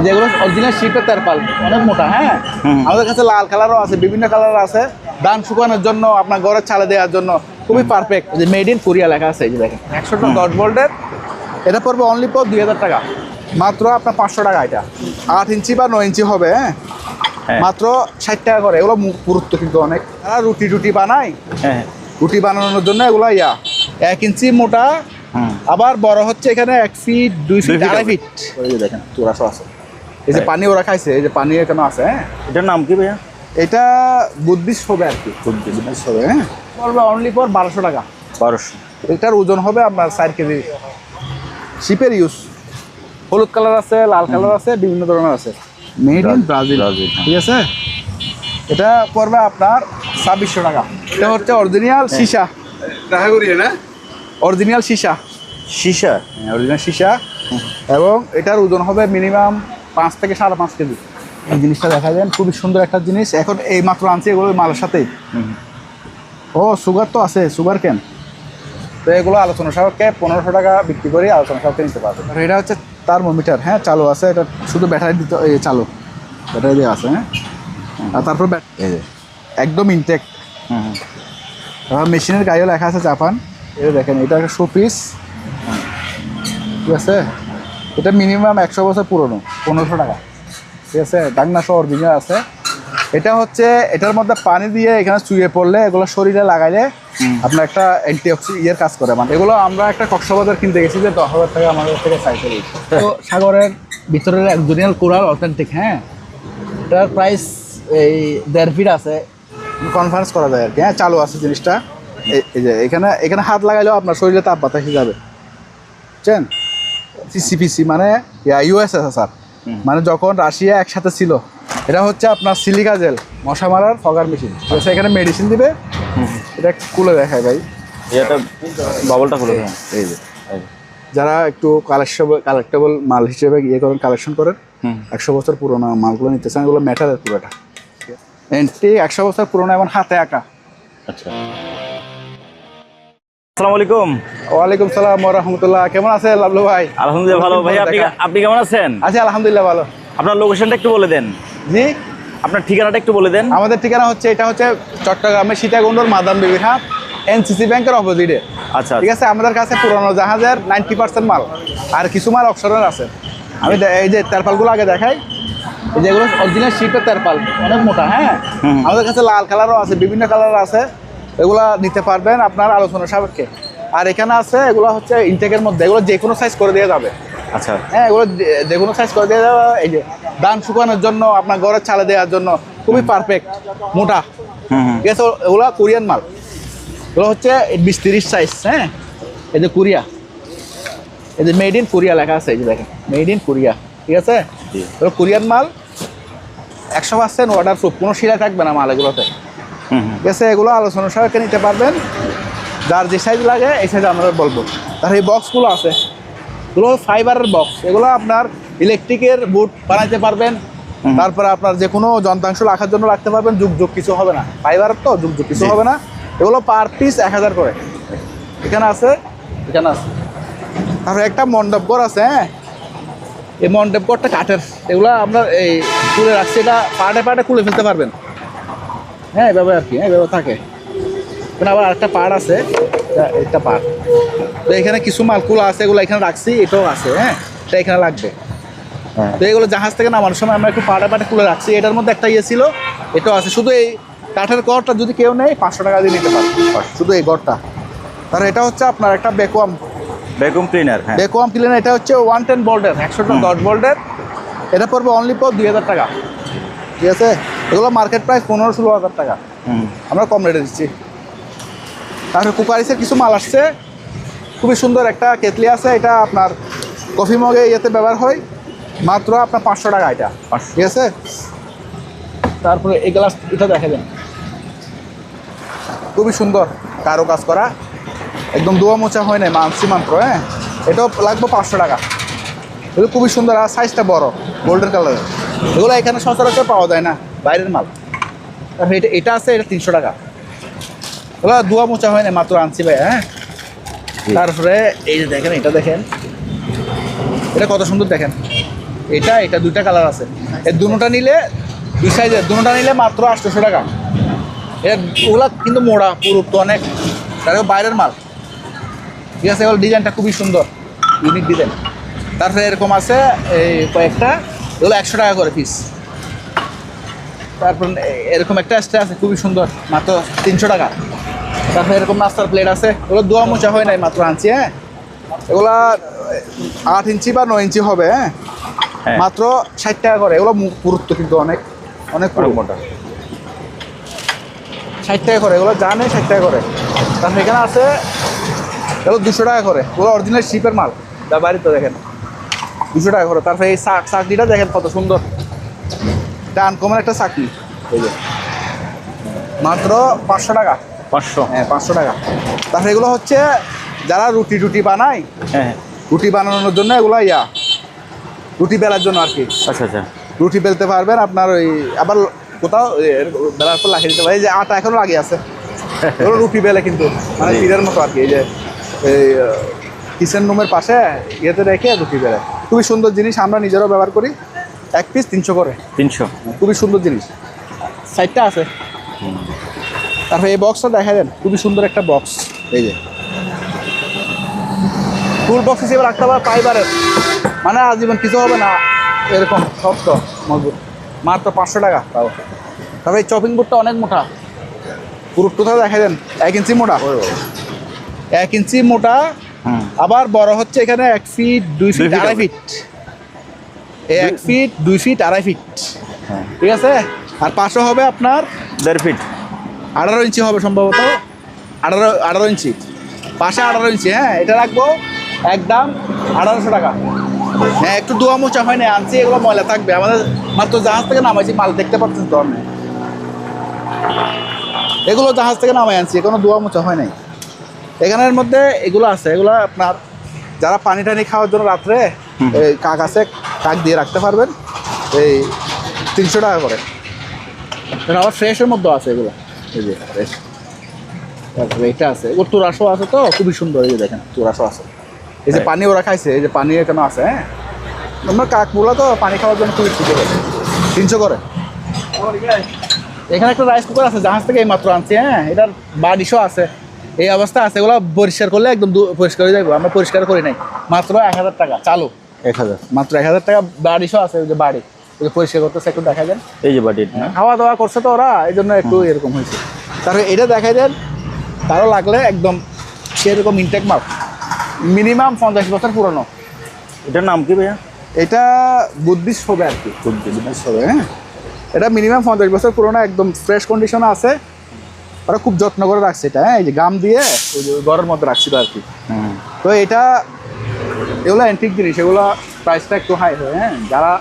যেগুলো অরিজিনাল শিপের তেরপাল, অনেক মোটা। হ্যাঁ, আমাদের কাছে লাল কালারও আছে, বিভিন্ন কালার আছে। ধান শুকানোর জন্য, আপনার ঘরের চালে দেওয়ার জন্য খুবই পারফেক্ট। যে মেড ইন কোরিয়া লেখা আছে, এই যে দেখেন 110 ভোল্টের। এটা পড়বে অনলি 2000 টাকা, মাত্র আপনার 500 টাকা। এটা 8 ইঞ্চি বা 9 ইঞ্চি হবে। হ্যাঁ, মাত্র 60 টাকা করে। এগুলো গুরুত্ব কিন্তু অনেক। তারা রুটি বানায়। হ্যাঁ, রুটি বানানোর জন্য এগুলো 1 ইঞ্চি মোটা, আবার বড় হচ্ছে এখানে 1 ফিট 2 ফিট 2.5 ফিট। এই যে দেখেন চুরাশো আছে। এই যে পানি ওরা খাইছে, এই যে পানি এখানে আছে। হ্যাঁ, এটার নাম কি ভাইয়া? এটা বুদ্ধিস্ট হবে আর কি, বুদ্ধিস্ট হবে। হ্যাঁ, পড়বে অনলি 1200 টাকা। 1200। এটার ওজন হবে আপনার 4 কেজি। শিপের ইউজ। হলুদ কালার আছে, লাল কালার আছে, বিভিন্ন ধরনের আছে। মেড ইন ব্রাজিল, ঠিক আছে। এটা পড়বে আপনার 2600 টাকা। এটা হচ্ছে অরিজিনাল সীসা, অরিজিনাল সীসা, সীসা। অরিজিনাল সীসা। এবং এটার ওজন হবে মিনিমাম 5 থেকে 5.5 কেজি। এই জিনিসটা দেখা যায়, খুবই সুন্দর একটা জিনিস। এখন এই মাত্র আনছি এগুলো মালের সাথেই। ও সুগার তো আছে, সুগার কেন। তো এগুলো আলোচনা সাপেক্ষে 1500 টাকা বিক্রি করি, আলোচনা সাপেক্ষে নিতে পারবে। এটা হচ্ছে থার্মোমিটার। হ্যাঁ, চালু আছে। এটা শুধু ব্যাটারি দিতে, এই চালু ব্যাটারি দিয়ে আছে। হ্যাঁ, আর তারপর একদম ইনটেক। মেশিনের গায়েও লেখা আছে জাপান। এটা দেখেন, এটা একটা শোপিস, ঠিক আছে। এটা মিনিমাম 100 বছর পুরনো, 1500 টাকা, ঠিক আছে। ডাকনা সহ অরিজিনাল আছে। এটা হচ্ছে, এটার মধ্যে পানি দিয়ে এখানে চুইয়ে পড়লে, এগুলো শরীরে লাগাইলে আপনার একটা অ্যান্টিঅক্সিডেন্টের কাজ করে। মানে এগুলো আমরা একটা কক্সবাজার কিনতে গেছি, যে 10,000 টাকা আমাদের থেকে চাইতে গেছি। তো সাগরের ভিতরের অরিজিনাল কোরাল অথেন্টিক। হ্যাঁ, এটার প্রাইস এই 1.5 ফিট আছে, কনফারেন্স করা যায় আর কি। হ্যাঁ, চালু আছে জিনিসটা। এই যে এখানে হাত লাগাইলেও আপনার শরীরে তাপ বাতাস যাবে, বুঝছেন। সিসিপিসি মানে ইউএসএসআর, মানে যখন রাশিয়া একসাথে ছিল। এটা হচ্ছে আপনার সিলিকা জেল, মশা মারার ফগার মেশিন। এখানে মেডিসিন দিবে। এটা খুলে দেখায় ভাই, এটা বাবলটা খুলে দেখান। এই যে যারা একটু কালেক্টেবল মাল হিসেবে করেন, কালেকশন করেন, 100 বছর পুরোনো মালগুলো নিতে চান, এগুলো মেটালের পুরোটা এন্টি 100 বছর পুরোনো এবং হাতে আঁকা। আচ্ছা, আসসালামু আলাইকুম। ওয়ালাইকুম সালাম ওয়া রাহমাতুল্লাহ। কেমন আছেন লাবলু ভাই? আলহামদুলিল্লাহ ভালো। ভাই আপনি কেমন আছেন? আচ্ছা, আলহামদুলিল্লাহ ভালো। আপনার লোকেশনটা একটু বলে দেন। জি, আপনার ঠিকানাটা একটু বলে দেন। আমাদের ঠিকানা হচ্ছে, এটা হচ্ছে চট্টগ্রামের সীতাকুণ্ডর মাদাম বিবির হাট, এনসিসি ব্যাংকের অপোজিটে। আচ্ছা, ঠিক আছে। আমাদের কাছে পুরোনো জাহাজের 90% মাল, আর কিছু মাল অপশনের আছে। আমি এই যে তেরপালগুলো আগে দেখাই। এই যেগুলো অরিজিনাল শিপের তেরপাল, অনেক মোটা। হ্যাঁ, আমাদের কাছে লাল কালারও আছে, বিভিন্ন কালার আছে। এগুলা নিতে পারবেন আপনার আলোচনা সাপেক্ষে। আর এখানে আছে, এগুলো হচ্ছে ইনটেকের মধ্যে, এগুলো যে কোনো সাইজ করে দিয়ে যাবে। আচ্ছা, হ্যাঁ, এগুলো যে কোনো সাইজ করে দিয়ে যাবে। এই যে ধান শুকানোর জন্য, আপনার ঘরের চালে দেওয়ার জন্য খুবই পারফেক্ট, মোটা। ঠিক আছে। এগুলো কোরিয়ান মাল, এগুলো হচ্ছে 20-30 সাইজ। হ্যাঁ, এই যে কোরিয়া, এই যে মেড ইন কোরিয়া লেখা আছে, এই যে দেখেন মেড ইন কোরিয়া, ঠিক আছে। এগুলো কোরিয়ান মাল, 100% ওয়াটার প্রুফ, কোনো শিরা থাকবে না মাল এগুলোতে। ঠিক আছে। এগুলো আলোচনা সাপেক্ষে নিতে পারবেন। যার যে সাইজ লাগে এই সাইজ আমরা বলবো। তার এই বক্সগুলো আছে, এগুলো ফাইবারের বক্স। এগুলো আপনার ইলেকট্রিকের বুট বানাইতে পারবেন। তারপরে আপনার যে কোনো যন্ত্রাংশ রাখার জন্য রাখতে পারবেন। যুগ কিছু হবে না, ফাইবারের তো যুগ কিছু হবে না। এগুলো পার পিস 1000 করে। এখানে আছে, এখানে আছে। তারপরে একটা মণ্ডপ ঘর আছে। হ্যাঁ, এই মণ্ডপ ঘরটা কাঠের। এগুলো আপনার এই খুলে রাখছে, এটা পার্টে খুলে ফেলতে পারবেন। হ্যাঁ, এভাবে আর কি। হ্যাঁ, এভাবে থাকে। এখানে আবার আরেকটা পার্ট আছে, একটা পার্ট। তো এখানে কিছু মালকুলা আছে, এগুলো এখানে রাখছি। এটাও আছে। হ্যাঁ, এটা এখানে লাগবে। তো এগুলো জাহাজ থেকে নামানোর সময় আমরা একটু পার্টে খুলে রাখছি। এটার মধ্যে একটা ছিল, এটাও আছে। শুধু এই কাঠের ঘরটা যদি কেউ নেই, 500 টাকা দিয়ে নিতে পারে, শুধু এই ঘরটা। আর এটা হচ্ছে আপনার একটা ভ্যাকুয়াম ক্লিনার। হ্যাঁ, ভ্যাকুয়াম ক্লিনার। এটা হচ্ছে 110 ভোল্টের, 110 ভোল্টের। এটা পড়বে অনলি 2000 টাকা, ঠিক আছে। এগুলো মার্কেট প্রাইস 15-16 হাজার টাকা, আমরা কম রেটে দিচ্ছি। তারপরে কুকারিসের কিছু মাল আসছে, খুবই সুন্দর একটা কেতলি আছে। এটা আপনার কফি মগে ইয়েতে ব্যবহার হয়, মাত্র আপনার 500 টাকা এটা, ঠিক আছে। তারপরে এই গ্লাস, এটা দেখে দেন, খুবই সুন্দর কারো কাজ করা, একদম দোয়া মোচা হয় না, মানসি মাত্র। হ্যাঁ, এটাও লাগবে 500 টাকা। এগুলো খুবই সুন্দর, আর সাইজটা বড়, গোল্ডেন কালারের। এগুলো এখানে সচরাচর পাওয়া যায় না, বাইরের মাল। তারপরে এটা আছে, এটা 300 টাকা। ওগুলো দোয়া মোচা হয় না, মাত্র আনছি ভাই। হ্যাঁ, তারপরে এই যে দেখেন, এটা দেখেন, এটা কত সুন্দর দেখেন। এটা এটা দুইটা কালার আছে। এই দুটোটা নিলে দুই সাইজের দুটোটা নিলে মাত্র 800 টাকা। ওগুলা কিন্তু মোড়া পুরো তো অনেক, তার বাইরের মাল। ঠিক আছে, এগুলো ডিজাইনটা খুবই সুন্দর, ইউনিক ডিজাইন। তারপরে এরকম আছে এই কয়েকটা, এগুলো 100 টাকা করে পিস। তারপর এরকম একটা স্ট্রে আছে খুবই সুন্দর, মাত্র 300 টাকা। তারপরে এরকম নাস্তার প্লেট আছে, এগুলো দোয়া মোচা হয় নাই, মাত্র আনছি। হ্যাঁ, এগুলা 8 ইঞ্চি বা 9 ইঞ্চি হবে। হ্যাঁ, মাত্র 60 টাকা করে। এগুলো পুরুত্ব কিন্তু অনেক অনেক মোটা, 60 টাকা করে। এগুলো জানে 60 টাকা করে। তারপর এখানে আছে এগুলো 200 টাকা করে। ওগুলো অরিজিনাল শিপের মাল, যা বাড়িতে দেখেন 200 টাকা করে। তারপরে এই চাকরিটা দেখেন কত সুন্দর, এটা আনকমন একটা চাকরি, এই যে মাত্র 500 টাকা। 500? হ্যাঁ, 500 টাকা। তারপরে এগুলো হচ্ছে যারা রুটি টুটি বানায়, হ্যাঁ, রুটি বানানোর জন্য এগুলো রুটি বেলার জন্য আর কি। আচ্ছা আচ্ছা। রুটি বেলতে পারবেন আপনার। ওই আবার কোথাও বেলার পর লাগিয়ে দিতে পারে। এই যে আটা এখনো লাগিয়ে আছে, এগুলো রুটি বেলে কিন্তু মানে পীরের মতো আর কি। এই যে এই কিচেন রুমের পাশে ইয়েতে রেখে রুটি বেলে, খুবই সুন্দর জিনিস। আমরা নিজেরাও ব্যবহার করি। 1 পিস 300 করে। 300? খুবই সুন্দর জিনিস, সাইডটা আছে। তারপরে এই বক্সটা দেখা দেন, খুবই সুন্দর একটা বক্স। এই যে ফুল বক্স হিসেবে রাখতে পারে, ফাইবারের, মানে আজীবন কিছু হবে না, এরকম শক্ত মজবুত। মাত্র 500 টাকা তাও। তারপরে এই চপিং বোর্ডটা অনেক মোটা, পুরোটা দেখা দেন 1 ইঞ্চি মোটা, 1 ইঞ্চি মোটা। আবার বড় হচ্ছে এখানে 1 feet 2 feet 2.5 feet, 1 feet 2 feet 2.5 feet. ঠিক আছে, আর পাশে হবে আপনার 1.5 ফিট, 18 ইঞ্চি হবে সম্ভবত, 18 ইঞ্চি, পাশে 18 ইঞ্চি। হ্যাঁ, এটা রাখবো একদম 1800 টাকা। হ্যাঁ, একটু দোয়া মোচা হয় না, আনছি, এগুলো ময়লা থাকবে। আমাদের মাত্র জাহাজ থেকে নামাইছি মাল, দেখতে পাচ্ছেন তো আপনি, এগুলো জাহাজ থেকে নামাই আনছি, কোনো দোয়া মোচা হয় নাই। এখানের মধ্যে এগুলো আছে, এগুলো আপনার যারা পানি টানি খাওয়ার জন্য রাত্রে এই কাক আছে, কাক দিয়ে রাখতে পারবেন। এই 300 টাকা করে। আবার ফ্রেশের মধ্যে আছে এগুলো, এই যে ফ্রেশ। তারপরে এটা আছে, এগুলো তুরাশো আছে, তো খুবই সুন্দর। এই যে দেখেন তুরাশো আছে, এই যে পানি ওরা খাইছে, এই যে পানি এখানে আছে। হ্যাঁ, আমরা কাকগুলো তো পানি খাওয়ার জন্য খুবই ঠিক আছে, 300 করে। এখানে একটা রাইস কুকার আছে, জাহাজ থেকে এই মাত্র আনছি। হ্যাঁ, এটার বাড়িশো আছে, এই অবস্থা আছে। এগুলো পরিষ্কার করলে একদম পরিষ্কার হয়ে যাবে। আমরা পরিষ্কার করি নাই, মাত্র 1000 টাকা চালু। 1000, মাত্র 1000 টাকা। বাড়িশো আছে, ওই যে বাড়ি, ওই যে পরিষ্কার করতেছে, একটু দেখা যান। এই যে বাটি, খাওয়া দাওয়া করছে তো ওরা, এই জন্য একটু এরকম হয়েছে। তারপরে এটা দেখাই দেন, তারও লাগলে একদম সেরকম ইনটেক মাল, মিনিমাম 50 বছর পুরনো। এটার নাম কি ভাইয়া? এটা বুদ্ধিস্ট হবে আর কি, বুদ্ধিস্ট হবে। হ্যাঁ, এটা মিনিমাম 50 বছর পুরনো, একদম ফ্রেশ কন্ডিশনে আছে। ওরা খুব যত্ন করে রাখছে এটা। হ্যাঁ, এই যে গাম দিয়ে ওই যে ঘরের মধ্যে রাখছিল আর কি। তো এটা এগুলো অ্যান্টিক জিনিস, এগুলো প্রাইসটা একটু হাই হয়। হ্যাঁ, যারা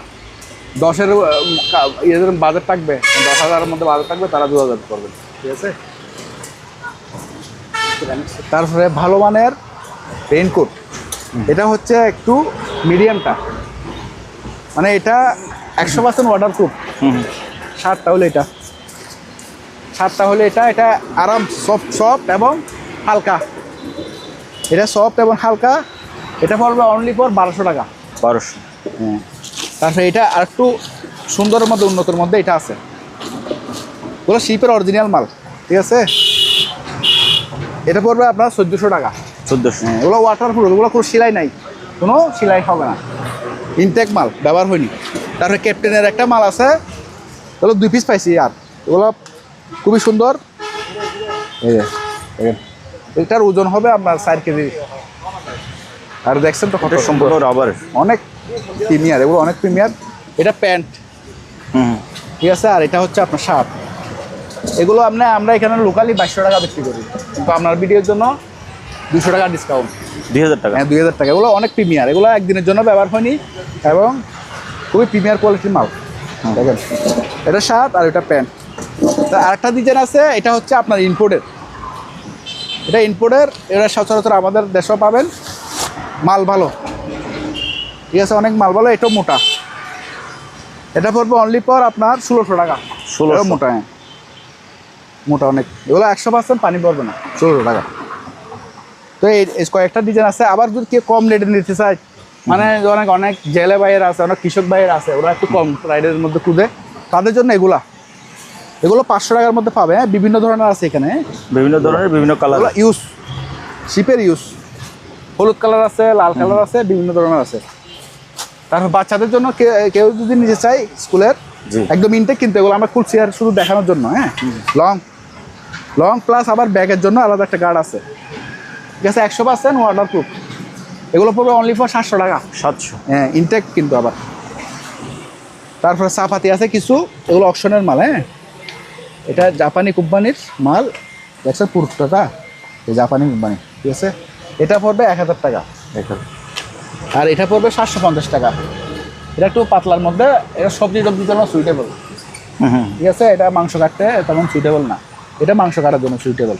10-এর ইয়েদের বাজেট থাকবে, 10,000-এর মধ্যে বাজেট থাকবে, তারা 2000 করবে। ঠিক আছে। তারপরে ভালো মানের রেইনকোট, এটা হচ্ছে একটু মিডিয়ামটা, মানে এটা 100% ওয়াটারপ্রুফ। শার্টটা হলে এটা, শার্টটা হলে এটা, এটা আরাম, সফট এবং হালকা। এটা সফট এবং হালকা, এটা পড়বে অনলি ফর 1200 টাকা। 1200? হ্যাঁ। তারপরে এটা আর একটু সুন্দরের মধ্যে, উন্নতর মধ্যে এটা আছে, ওগুলো শিপের অরিজিনাল মাল। ঠিক আছে, এটা পড়বে আপনার 1400 টাকা। 1400? হ্যাঁ, এগুলো ওয়াটারপ্রুফ, এগুলো কোনো সেলাই নাই, কোনো সেলাই হবে না, ইনটেক মাল, ব্যবহার হয়নি। তারপরে ক্যাপ্টেনের একটা মাল আছে, এগুলো 2 পিস পাইছি। আর এগুলো খুবই সুন্দর। এই যে এটার ওজন হবে আপনার 4 কেজি। আর দেখছেন তো কত সম্পূর্ণ রাবার, অনেক প্রিমিয়ার, এগুলো অনেক প্রিমিয়ার। এটা প্যান্ট। ঠিক আছে, আর এটা হচ্ছে আপনার শার্ট। এগুলো আমরা এখানে লোকালি 2200 টাকা বিক্রি করি, কিন্তু আপনার ভিডিওর জন্য 200 টাকা ডিসকাউন্ট। 2000 টাকা? হ্যাঁ, 2000 টাকা। এগুলো অনেক প্রিমিয়ার, এগুলো একদিনের জন্য ব্যবহার হয়নি এবং খুবই প্রিমিয়ার কোয়ালিটির মাল। দেখেন, এটা শার্ট আর এটা প্যান্ট। তা আরেকটা ডিজাইন আছে, এটা হচ্ছে আপনার ইম্পোর্টের। এটা ইম্পোর্টের, এটা সচরাচর আমাদের দেশেও পাবেন, মাল ভালো। ঠিক আছে, অনেক মাল ভালো। এটাও মোটা, এটা পড়বে অনলি পর আপনার 1600 টাকা। 1600? মোটা, হ্যাঁ মোটা অনেক। এগুলো 100% পানি পড়বে না, 1600 টাকা। তো এই কয়েকটা ডিজাইন আছে। আবার যদি কেউ কম রেটে নিতে চায়, মানে অনেক অনেক জেলে ভাইয়ের আছে, অনেক কৃষক ভাইয়ের আছে, ওরা একটু কম রাইডের মধ্যে খুঁজে, তাদের জন্য এগুলো 500 টাকার মধ্যে পাবে। হ্যাঁ, বিভিন্ন ধরনের আছে এখানে, বিভিন্ন ধরনের বিভিন্ন কালার। ইউজ শিপের ইউজ, হলুদ কালার আছে, লাল কালার আছে, বিভিন্ন ধরনের আছে। তারপর বাচ্চাদের জন্য কেউ যদি নিতে চাই স্কুলের, জি। একদম ইনটেক, কিন্তু এগুলো আমরা খুলছি আর শুধু দেখানোর জন্য। হ্যাঁ, লং প্লাস আবার ব্যাগের জন্য আলাদা একটা গার্ড আছে, ঠিক আছে। 100% ওয়াটার প্রুফ। এগুলো পড়বে অনলি ফর 700 টাকা। 700। হ্যাঁ, ইনটেক কিন্তু আবার। তারপরে চাপাতি আছে কিছু, এগুলো অকশনের মাল। হ্যাঁ, এটা জাপানি কোম্পানির মাল, দেখছেন পুরুষটা, এই জাপানি কোম্পানি, ঠিক আছে। এটা পড়বে 1000 টাকা, আর এটা পড়বে 750 টাকা। এটা একটু পাতলার মধ্যে, এটা সবজি টবজির জন্য সুইটেবল, ঠিক আছে। এটা মাংস কাটতে তেমন সুইটেবল না, এটা মাংস কাটার জন্য সুইটেবল।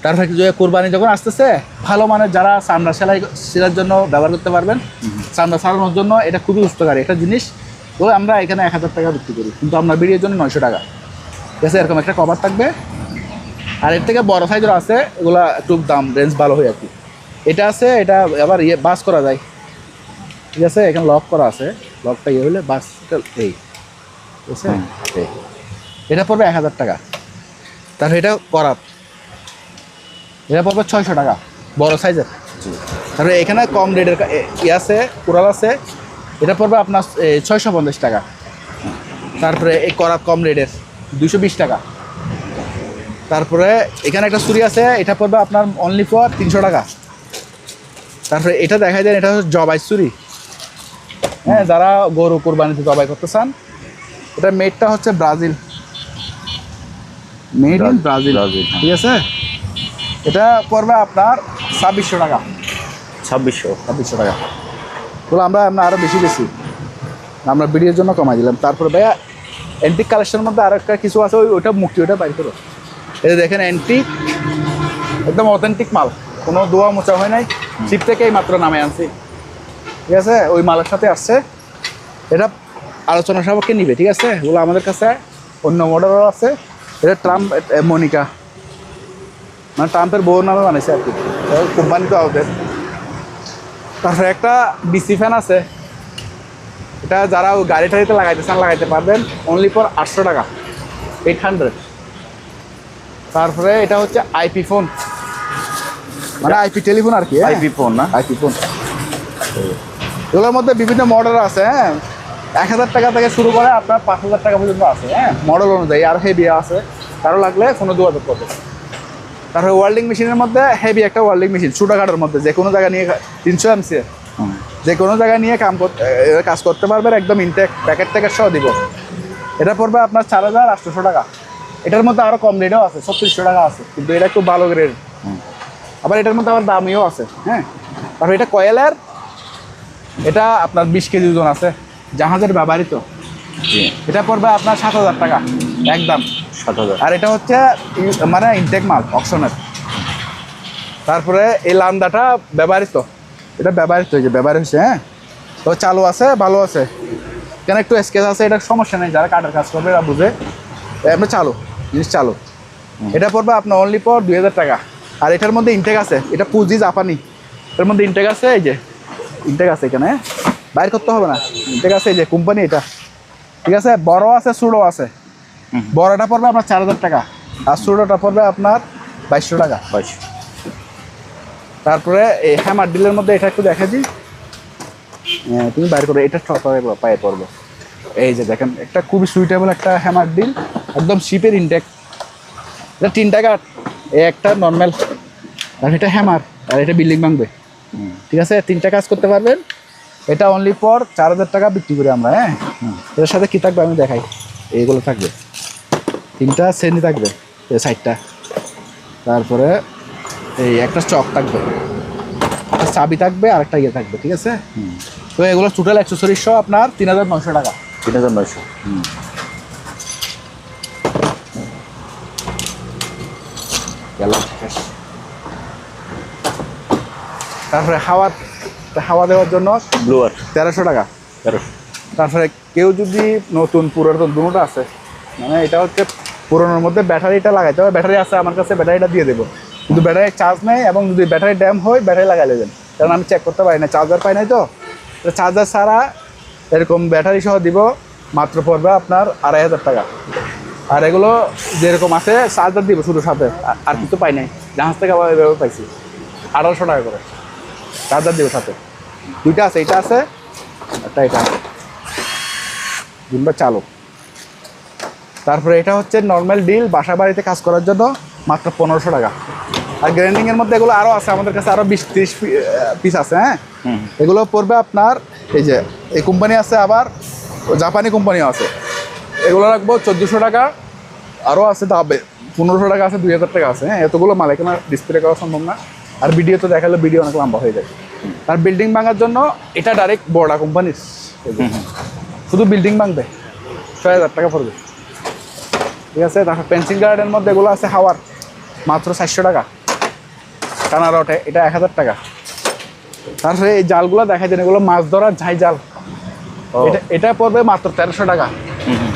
তারপরে যে কোরবানি যখন আসতেছে, ভালো মানের যারা চামড়া সেলাইয়ের জন্য ব্যবহার করতে পারবেন, চামড়া সারানোর জন্য এটা খুবই উপকারী একটা জিনিস। তো আমরা এখানে 1000 টাকা বিক্রি করি, কিন্তু আমরা বিড়ির জন্য 900 টাকা, ঠিক আছে। এরকম একটা কভার থাকবে, আর এর থেকে বড় সাইজের আছে, এগুলা একটু দাম রেঞ্জ ভালো হয় আর কি। এটা আছে, এটা আবার বাস করা যায়, ঠিক আছে। এখানে লক করা আছে, লকটা হলে বাস এই, ঠিক আছে। এটা পড়বে 1000 টাকা। তারপরে এটা করাত, এটা পড়বে 600 টাকা, বড় সাইজের। তারপরে এখানে কম রেটের আছে, কুড়াল আছে, এটা পড়বে আপনার 650 টাকা। তারপরে এই করাত কম রেটের 220 টাকা। তারপরে এখানে একটা ছুরি আছে, এটা পড়বে আপনার অনলি ফর 300 টাকা। তারপরে এটা দেখা যায়, এটা হচ্ছে জবাই ছুরি। হ্যাঁ, যারা গরু কোরবানিতে জবাই করতে চান, এটা মেডটা হচ্ছে ব্রাজিল, মেড ইন ব্রাজিল, ঠিক আছে। এটা পড়বে আপনার 2600 টাকা। 2600 টাকা। বলে আমরা আরও বেশি আমরা ভিডিওর জন্য কমাই দিলাম। তারপরে ভাইয়া অ্যান্টিক কালেকশনের মধ্যে আরও একটা কিছু আছে, ওইটা মুক্তি, ওইটা বাইর করো। এটা দেখেন অ্যান্টিক, একদম অথেন্টিক মাল, কোনো দোয়া মোচা হয় নাই, শিপ থেকেই মাত্র নামে আনছি, ঠিক আছে। ওই মালের সাথে আসছে, এটা আলোচনা সাপেক্ষে নিবে, ঠিক আছে। ওগুলো আমাদের কাছে অন্য মডেলও আছে। এটা ট্রাম্প মনিকা, মানে ট্রাম্পের বউর নামে বানাইছে আর কি, কোম্পানি তো ওদের। তারপরে একটা ডিসি ফ্যান আছে, এটা যারা গাড়ি টাড়িতে লাগাইতে চান লাগাইতে পারবেন, অনলি ফর 800 টাকা, 800। তারপরে এটা হচ্ছে আইপি ফোন, মানে আইপি টেলিফোন আর কি। আইপি ফোন না, আইপি ফোন। এগুলোর মধ্যে বিভিন্ন মডেল আছে। হ্যাঁ, 1000 টাকা থেকে শুরু করে আপনার 5000 টাকা পর্যন্ত আছে। হ্যাঁ, মডেল অনুযায়ী আর হেভি আছে, কারো লাগলে ফোনে যোগাযোগ করবে। তারপরে ওয়েল্ডিং মেশিনের মধ্যে হেভি একটা ওয়েল্ডিং মেশিন, ছোটোখাটোর মধ্যে যে কোনো জায়গা নিয়ে 300 এমসি, যে কোনো জায়গায় নিয়ে কাজ করতে পারবেন, একদম ইনটেক প্যাকেট সহ দিব। এটা পড়বে আপনার 4800 টাকা। এটার মধ্যে আরও কম রেটও আছে, 3600 টাকা আছে, কিন্তু এটা একটু ভালো গ্রেড। আবার এটার মধ্যে আবার দামিও আছে। হ্যাঁ, তারপরে এটা কয়েলের, এটা আপনার 20 কেজি ওজন আছে, জাহাজের ব্যবহৃত। এটা পড়বে আপনার 7000 টাকা একদম। 7000। আর এটা হচ্ছে মানে ইনটেক মাল, অকশনের। তারপরে এই লান্দাটা ব্যবহৃত, এটা ব্যবহৃত হয়েছে, ব্যবহার হয়েছে। হ্যাঁ, তো চালু আছে, ভালো আছে, কেন একটু স্কেচ আছে, এটা সমস্যা নেই, যারা কাঠের কাজ করবে এরা বুঝে। আপনার জিনিস চালু। এটা পড়বে আপনার অনলি ফর 2000 টাকা। আর এটার মধ্যে ইনটেক আছে, এটা পুঁজি জাপানি, এটার মধ্যে ইনটেক আছে, এই যে ইনটেক আছে, এখানে বাইর করতে হবে না, ইনটেক আছে, এই যে কোম্পানি এটা, ঠিক আছে। বড় আছে, ছোটো আছে। বড়টা পড়বে আপনার 4000 টাকা, আর ছোটোটা পড়বে আপনার 2200 টাকা। তারপরে এই হ্যামার ডিলের মধ্যে এটা একটু দেখা দিই, তুমি বাইর করো, এটা পায়ে পড়বে। এই যে দেখেন, একটা খুবই সুইটেবল একটা হ্যামার ডিল, একদম শিপের ইনটেক। এটা 3 টাকা, এই একটা নর্মাল, আর এটা হ্যামার, আর এটা বিল্ডিং ভাঙবে, ঠিক আছে। 3টা কাজ করতে পারবেন। এটা অনলি ফর 4000 টাকা বিক্রি করি আমরা। হ্যাঁ, এটার সাথে কী থাকবে আমি দেখাই, এইগুলো থাকবে, 3টা শ্রেণী থাকবে, এই সাইডটা। তারপরে এই একটা চক থাকবে, একটা চাবি থাকবে, আর একটা ইয়ে থাকবে, ঠিক আছে। তো এগুলো টোটাল অ্যাক্সেসরিজ সহ আপনার 3900 টাকা। 3900। তারপরে হাওয়া দেওয়ার জন্য ব্লোয়ার 1300 টাকা। 1300। তারপরে কেউ যদি নতুন পুরাতন দুটোটা আছে, মানে এটা হচ্ছে পুরোনোর মধ্যে ব্যাটারিটা লাগাইতে হবে, ব্যাটারি আছে আমার কাছে, ব্যাটারিটা দিয়ে দেবো, কিন্তু ব্যাটারির চার্জ নেই, এবং যদি ব্যাটারি ড্যাম হয় ব্যাটারি লাগাই নেবেন, কারণ আমি চেক করতে পারি না, চার্জার পাই নাই তো, চার্জার ছাড়া এরকম ব্যাটারি সহ দিব, মাত্র পড়বে আপনার 2500 টাকা। আর এগুলো যেরকম আছে চার্জার দিব শুধু সাথে, আর কিছু পাই নাই, জাহাজ থেকে আবার এভাবে পাইছি 1800 টাকা করে চার্জার দিব সাথে। দুইটা আছে, এটা আছে একটা, এটা আছে, দুটো চালু। তারপরে এটা হচ্ছে নর্মাল ডিল, বাসা বাড়িতে কাজ করার জন্য মাত্র 1500 টাকা। আর গ্রাইন্ডিংয়ের মধ্যে এগুলো আরও আছে, আমাদের কাছে আরও 20-30 পিস আছে। হ্যাঁ, এগুলো পড়বে আপনার, এই যে এই কোম্পানি আছে, আবার জাপানি কোম্পানিও আছে, এগুলো রাখবো 1400 টাকা। আরও আছে দাবে 1500 টাকা আছে, 2000 টাকা আছে। হ্যাঁ, এতগুলো মাল এখানে ডিসপ্লে করা সম্ভব না, আর ভিডিও তো দেখালে ভিডিও অনেক লম্বা হয়ে যায়। আর বিল্ডিং ভাঙার জন্য এটা ডাইরেক্ট বড়া কোম্পানির, শুধু বিল্ডিং ভাঙবে 6000 টাকা পড়বে। ঠিক আছে, তারপর পেন্সিল গার্ডের মধ্যে এগুলো আছে হাওয়ার, মাত্র 400 টাকা। টানা রটে এটা 1000 টাকা। তারপরে এই জালগুলো দেখা যায়, এগুলো মাছ ধরার ঝাই জাল, এটা পড়বে মাত্র 1300 টাকা।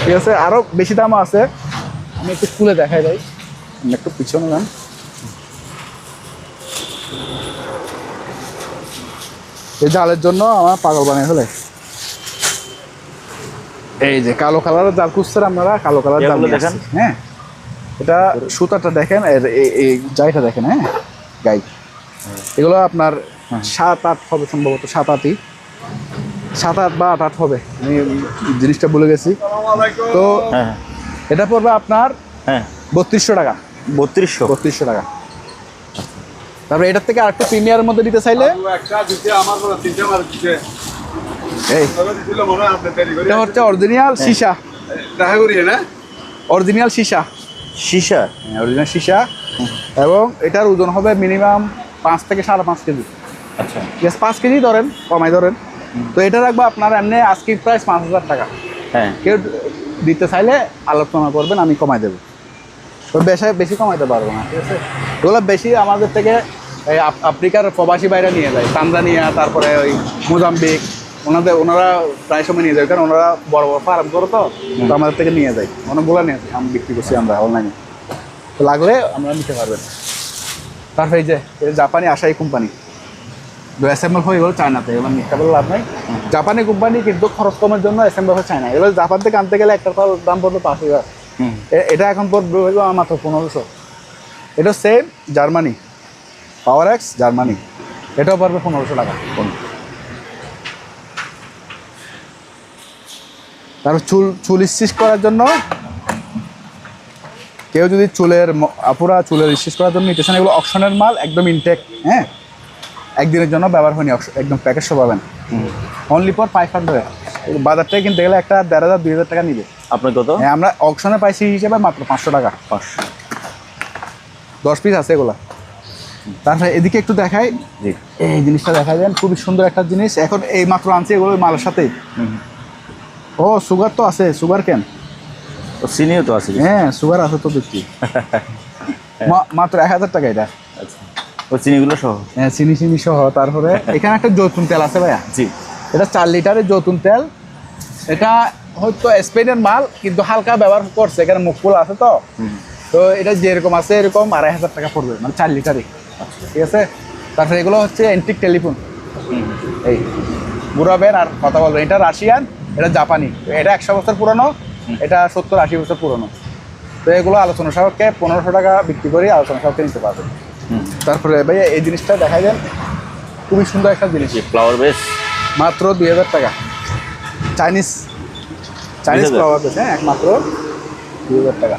ঠিক আছে, আরও বেশি দামও আছে, আমি একটু খুলে দেখাই যাই, একটু পিছনে যান। এই জালের জন্য আমার পাগল বানিয়ে ফেলে। এই যে কালো কালারের জাল খুঁজছেন আপনারা, কালো কালার জাল দেখেন। হ্যাঁ, এটা সুতাটা দেখেন, এই জায়গাটা দেখেন। হ্যাঁ, গাই এগুলো আপনার 7-8 হবে সম্ভবত, 7-8 বা 8 হবে, আমি জিনিসটা ভুলে গেছি। তো এটা পড়বে আপনার 3200 টাকা। 3200 টাকা। তারপরে এটার থেকে আরেকটু প্রিমিয়ারের মধ্যে দিতে চাইলে এটা হচ্ছে অরিজিনাল সীসা, অরিজিনাল সীসা, অরিজিনাল সীসা, এবং এটার ওজন হবে মিনিমাম 5 থেকে 5.5 কেজি। আচ্ছা, ঠিক আছে, 5 কেজি ধরেন, কমাই ধরেন। তো এটা রাখবো আপনার এমনি আজকে প্রাইস 5000 টাকা। হ্যাঁ, কেউ দিতে চাইলে আলোচনা করবেন, আমি কমাই দেবো। তো বেশি কমাইতে পারবো না। ঠিক আছে, এগুলো বেশি আমাদের থেকে এই আফ্রিকার প্রবাসী বাইরে নিয়ে যায়, তানজানিয়া, তারপরে ওই মোজাম্বিক, ওনারা প্রায় সময় নিয়ে যায়, কারণ ওনারা বড় বড় ফার্ম করে, তো আমাদের থেকে নিয়ে যায়, অনেকগুলো নিয়ে যায়, আমি বিক্রি করছি আমরা অনলাইনে। তো লাগলে আমরা নিতে পারবেন। তারপরে এই যে জাপানি আশাই কোম্পানি, অ্যাসেম্বল হয়ে গেলো চায়নাতে, এগুলো মিথ্যা বলে লাভ নাই। জাপানি কোম্পানি কিন্তু খরচ কমের জন্য অ্যাসেম্বল হয় চায়না। এগুলো জাপান থেকে আনতে গেলে একটা দাম পড়বে 5000, এটা এখন পড়বে মাত্র 1500। এটা same Germany, power x Germany, এটাও পড়বে 1500 টাকা। তারপর চুল স্টিচ করার জন্য, কেউ যদি পুরা চুলের স্টিচ করার জন্য নিতে চান, এগুলো অপশনের মাল, একদম ইনটেক। হ্যাঁ, একদিনের জন্য ব্যবহার হয়নি, একদম প্যাকেজ সহ পাবেন, অনলি ফর 500। বাজার থেকে কিনতে গেলে একটা 1500-2000 টাকা নিবে। আপনার কত? হ্যাঁ, আমরা অপশনে পাইছি হিসেবে মাত্র 500 টাকা। 10 পিস আছে এগুলা। তারপরে এদিকে একটু দেখাই, এই জিনিসটা দেখা যায়, খুবই সুন্দর একটা জিনিস, এখন এই মাত্র আনছি এগুলো মালের সাথেই। ও সুগার তো আছে, সুগার কেন, চিনিও তো আছে। হ্যাঁ, সুগার আছে তো দেখছি। মাত্র 1000 টাকা এটা। আচ্ছা, ও চিনিগুলো সহ? হ্যাঁ, চিনি সহ। তারপরে এখানে একটা জৈতুন তেল আছে ভাইয়া। জি, এটা 4 লিটারের জৈতুন তেল। এটা হয়তো স্পেনের মাল, কিন্তু হালকা ব্যবহার করছে, এখানে মুখফুল আছে তো। তো এটা যেরকম আছে এরকম 2500 টাকা পড়বে, মানে 4 লিটারই। ঠিক আছে, তারপরে এগুলো হচ্ছে অ্যান্টিক টেলিফোন, এই বুড়াবেন আর কথা বলবেন। এটা রাশিয়ান, এটা জাপানি, এটা 100 বছর পুরনো, এটা 70-80 বছর পুরনো। তো এগুলো আলোচনা সাপেক্ষে 1500 টাকা বিক্রি করি, আলোচনা সাপেক্ষে নিতে পারবেন। তারপরে ভাইয়া এই জিনিসটা দেখাই দেন, খুবই সুন্দর একটা জিনিস, ফ্লাওয়ার বেস, মাত্র 2000 টাকা। চাইনিজ ফ্লাওয়ার বেস, হ্যাঁ, একমাত্র 2000 টাকা।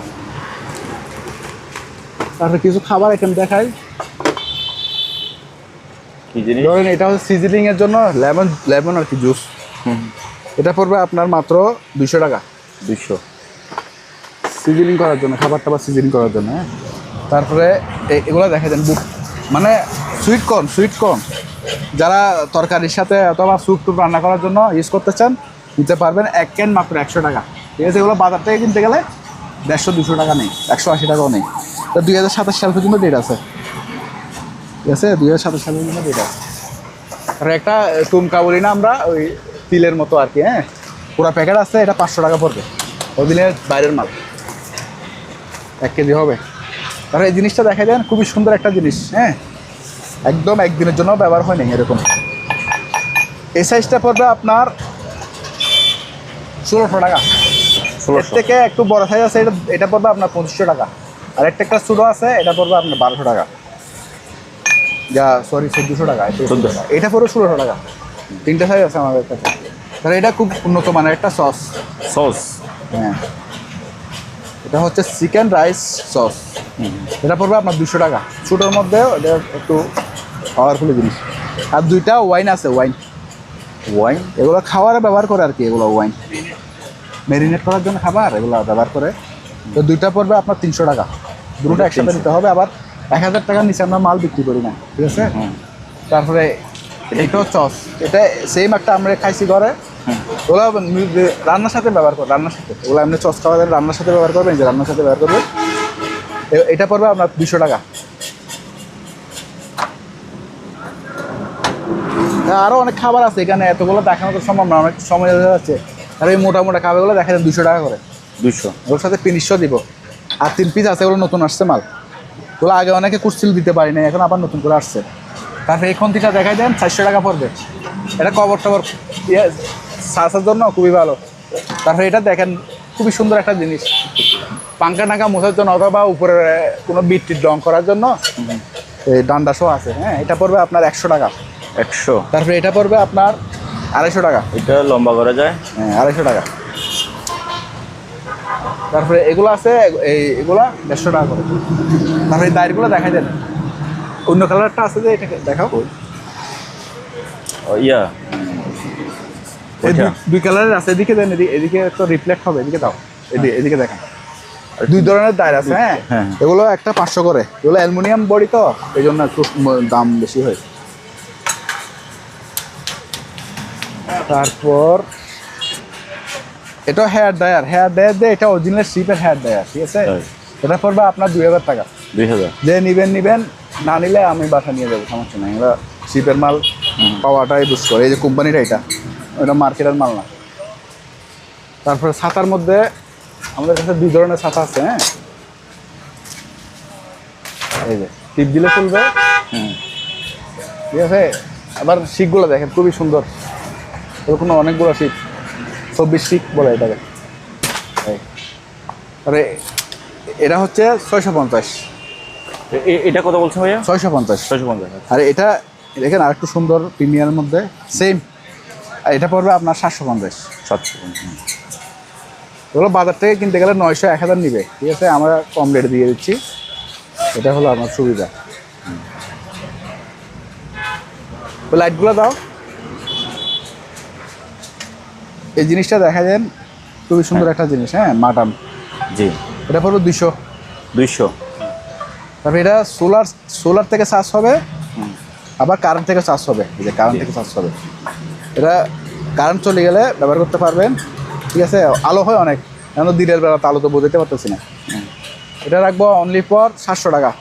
তারপরে কিছু খাবার আইটেম দেখাই, কি জিনিস? ধরেন এটা হচ্ছে সিজনিং এর জন্য লেমন আর কি জুস, এটা পড়বে আপনার মাত্র 200 টাকা। 200 সিজনিং করার জন্য, খাবার টাবার সিজনিং করার জন্য। হ্যাঁ, তারপরে এগুলো দেখা যান, মানে সুইট কর্ন, যারা তরকারির সাথে অথবা স্যুপ টুপ রান্না করার জন্য ইউজ করতে চান, নিতে পারবেন। 1 ক্যান মাত্র 100 টাকা। ঠিক আছে, এগুলো বাজার থেকে কিনতে গেলে 150-200 টাকা নেই, 180 টাকাও নেই। তো 2027 সাল পর্যন্ত ডেট আছে। ঠিক আছে, 2027 সাল পর্যন্ত ডেট আছে। আর একটা টুমকা বলি না আমরা, ওই তিলের মতো আর কি। হ্যাঁ, পুরো প্যাকেট আছে, এটা 500 টাকা পড়বে, ওদিনের বাইরের মাল, 1 কেজি হবে। তাহলে এই জিনিসটা দেখা যায়, খুবই সুন্দর একটা জিনিস। হ্যাঁ, একদম একদিনের জন্য ব্যবহার হয় না এরকম। এই সাইজটা পড়বে আপনার 1600 টাকা। এর 1600 থেকে একটু বড় সাইজ আছে, এটা পড়বে আপনার 2500 টাকা। আর একটা ছোটো আছে, এটা পড়বে আপনার 1200 টাকা। যা সরি 1400 টাকা। 1400 এটা পড়বে 1600 টাকা। তিনটে সাইজ আছে আমাদের কাছে। তাহলে এটা খুব উন্নত মানের একটা সস। সস। হ্যাঁ, এটা হচ্ছে চিকেন রাইস সস। এটা পড়বে আপনার 200 টাকা। ছোটোর মধ্যে এটা একটু পাওয়ারফুল জিনিস। আর দুইটা ওয়াইন আছে, ওয়াইন ওয়াইন। এগুলো খাবারে ব্যবহার করে আর কি। এগুলো ওয়াইন ম্যারিনেট করার জন্য খাবার এগুলো ব্যবহার করে। তো দুইটা পড়বে আপনার 300 টাকা। দুটো একসাথে নিতে হবে। আবার 1000 টাকার নিচে আমরা মাল বিক্রি করি না, ঠিক আছে। তারপরে এটাও সস, এটা সেম একটা আমরা খাইছি ঘরে। ওগুলো রান্নার সাথে ব্যবহার করে, রান্নার সাথে ওগুলো এমনি সস খাওয়া যায়, রান্নার সাথে ব্যবহার করবেন, যে রান্নার সাথে ব্যবহার করবে। এটা পড়বে আপনার 200 টাকা। আরও অনেক খাবার আছে এখানে, এতগুলো দেখানো তো সম্ভব না, অনেক সময় হয়ে যাচ্ছে। আর এই মোটা মোটা খাবারগুলো দেখা যায় 200 টাকা করে। 200। ওর সাথে ফিনিশও দিব। আর 3 পিস আছে, ওগুলো নতুন আসছে মাল। ওগুলো আগে অনেকে কুরসিল দিতে পারি না, এখন আবার নতুন করে আসছে। তারপরে এই খন্তিটা দেখাই দেন, 400 টাকা পড়বে। এটা কবর টবর সাসার জন্য খুবই ভালো। তারপরে এটা দেখেন, খুবই সুন্দর একটা জিনিস, পাঙ্কা টাঙ্কা মোছার জন্য অথবা উপরে কোনো বিট রং করার জন্য এই ডান্ডা শো আছে। হ্যাঁ, এটা পড়বে আপনার 100 টাকা। 100। তারপরে এটা পড়বে আপনার 250 টাকা। এটা লম্বা করা যায়। হ্যাঁ, 250 টাকা। তারপরে এগুলো আছে, এগুলা 150 টাকা করে। তারপরে এই দায়েরগুলো দেখাই দেন। অন্য কালারটা আছে যে, এটাকে দেখাও। ইয়া এই দুই কালারের আছে, এদিকে দেন, এদিকে তো রিফ্লেক্ট হবে, এদিকে দাও, এদিকে দেখেন। দুই ধরনের দায়ের আছে। হ্যাঁ, হ্যাঁ। এগুলো একটা 500 করে। এগুলো অ্যালুমিনিয়াম বডি তো, এই জন্য একটু দাম বেশি হয়। তারপর এটা হেয়ার ড্রায়ার। দিয়ে এটা অরিজিনাল শিপের হেয়ার ড্রায়ার, ঠিক আছে। এটা পড়বে আপনার 2000 টাকা। 2000। যে নিবেন, না নিলে আমি বাসা নিয়ে যাবো, সমস্যা নেই। এগুলো শিপের মাল পাওয়াটাই দুষ্কর। এই যে কোম্পানিটা, এটা মার্কেটের মাল না। তারপরে ছাতার মধ্যে আমাদের কাছে 2 ধরনের ছাতা আছে। হ্যাঁ, এই যে টিপ দিলে চলবে, ঠিক আছে। আবার শিকগুলো দেখেন, খুবই সুন্দর। এরকম অনেকগুলো শিক, 24 শিক বলে এটাকে। আরে এটা হচ্ছে 650। এটা কত বলছেন ভাইয়া? 650। 650। আর এটা দেখেন আর একটু সুন্দর প্রিমিয়ামের মধ্যে সেম, আর এটা পড়বে আপনার 750। 750। এগুলো বাজার থেকে কিনতে গেলে 900 1000 নিবে, ঠিক আছে। আমরা কম রেটে দিয়ে দিচ্ছি, এটা হলো আমার সুবিধা। লাইটগুলো দাও। এই জিনিসটা দেখা যান, খুবই সুন্দর একটা জিনিস। হ্যাঁ, মাটাম। জি। এটা পড়বে 200। 200। তারপরে এটা সোলার থেকে চার্জ হবে, আবার কারেন্ট থেকে চার্জ হবে। এই যে কারেন্ট থেকে চার্জ হবে, এটা কারেন্ট চলে গেলে ব্যবহার করতে পারবেন, ঠিক আছে। আলো হয় অনেক, কেন দিনের বেলা তো আলো তো বোঝাতে পারতেছি না। এটা রাখবো অনলি ফর 700 টাকা।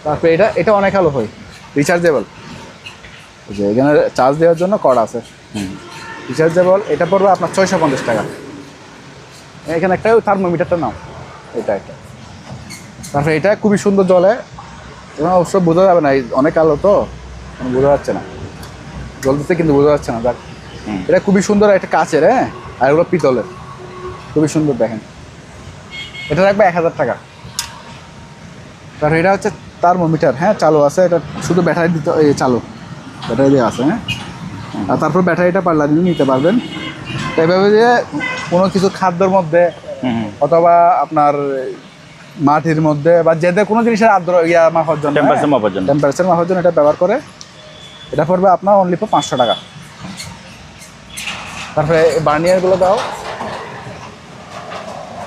তারপরে এটা অনেক আলো হয়, রিচার্জেবল। যে এখানে চার্জ দেওয়ার জন্য কর্ড আছে, রিচার্জেবল। এটা পড়বে আপনার 650 টাকা। এখানে একটা থার্মোমিটারটা নাও, এটা। তারপরে এটা খুবই সুন্দর জলে, এবং অবশ্য বোঝা যাবে না, অনেক আলো তো বোঝা যাচ্ছে না, জ্বলতেছে কিন্তু বোঝা যাচ্ছে না। দেখ, এটা খুবই সুন্দর, একটা কাচের। হ্যাঁ, আর এগুলো পিতলের, খুবই সুন্দর দেখেন। এটা রাখবে 1000 টাকা। তারপরে এটা হচ্ছে থার্মোমিটার। হ্যাঁ, চালু আছে, এটা শুধু ব্যাটারি দিতে, চালু ব্যাটারি দিয়ে আছে। হ্যাঁ, আর তারপর ব্যাটারিটা পাল্লা দিয়ে নিতে পারবেন। এভাবে যে কোনো কিছু খাদ্যের মধ্যে অথবা আপনার মাটির মধ্যে বা যেতে কোনো জিনিসের আর্দ্র মাপার জন্য, টেম্পারেচার মাপার জন্য এটা ব্যবহার করে। এটা পড়বে আপনার অনলি ফর 500 টাকা। তারপরে বার্নিয়ারগুলো দাও,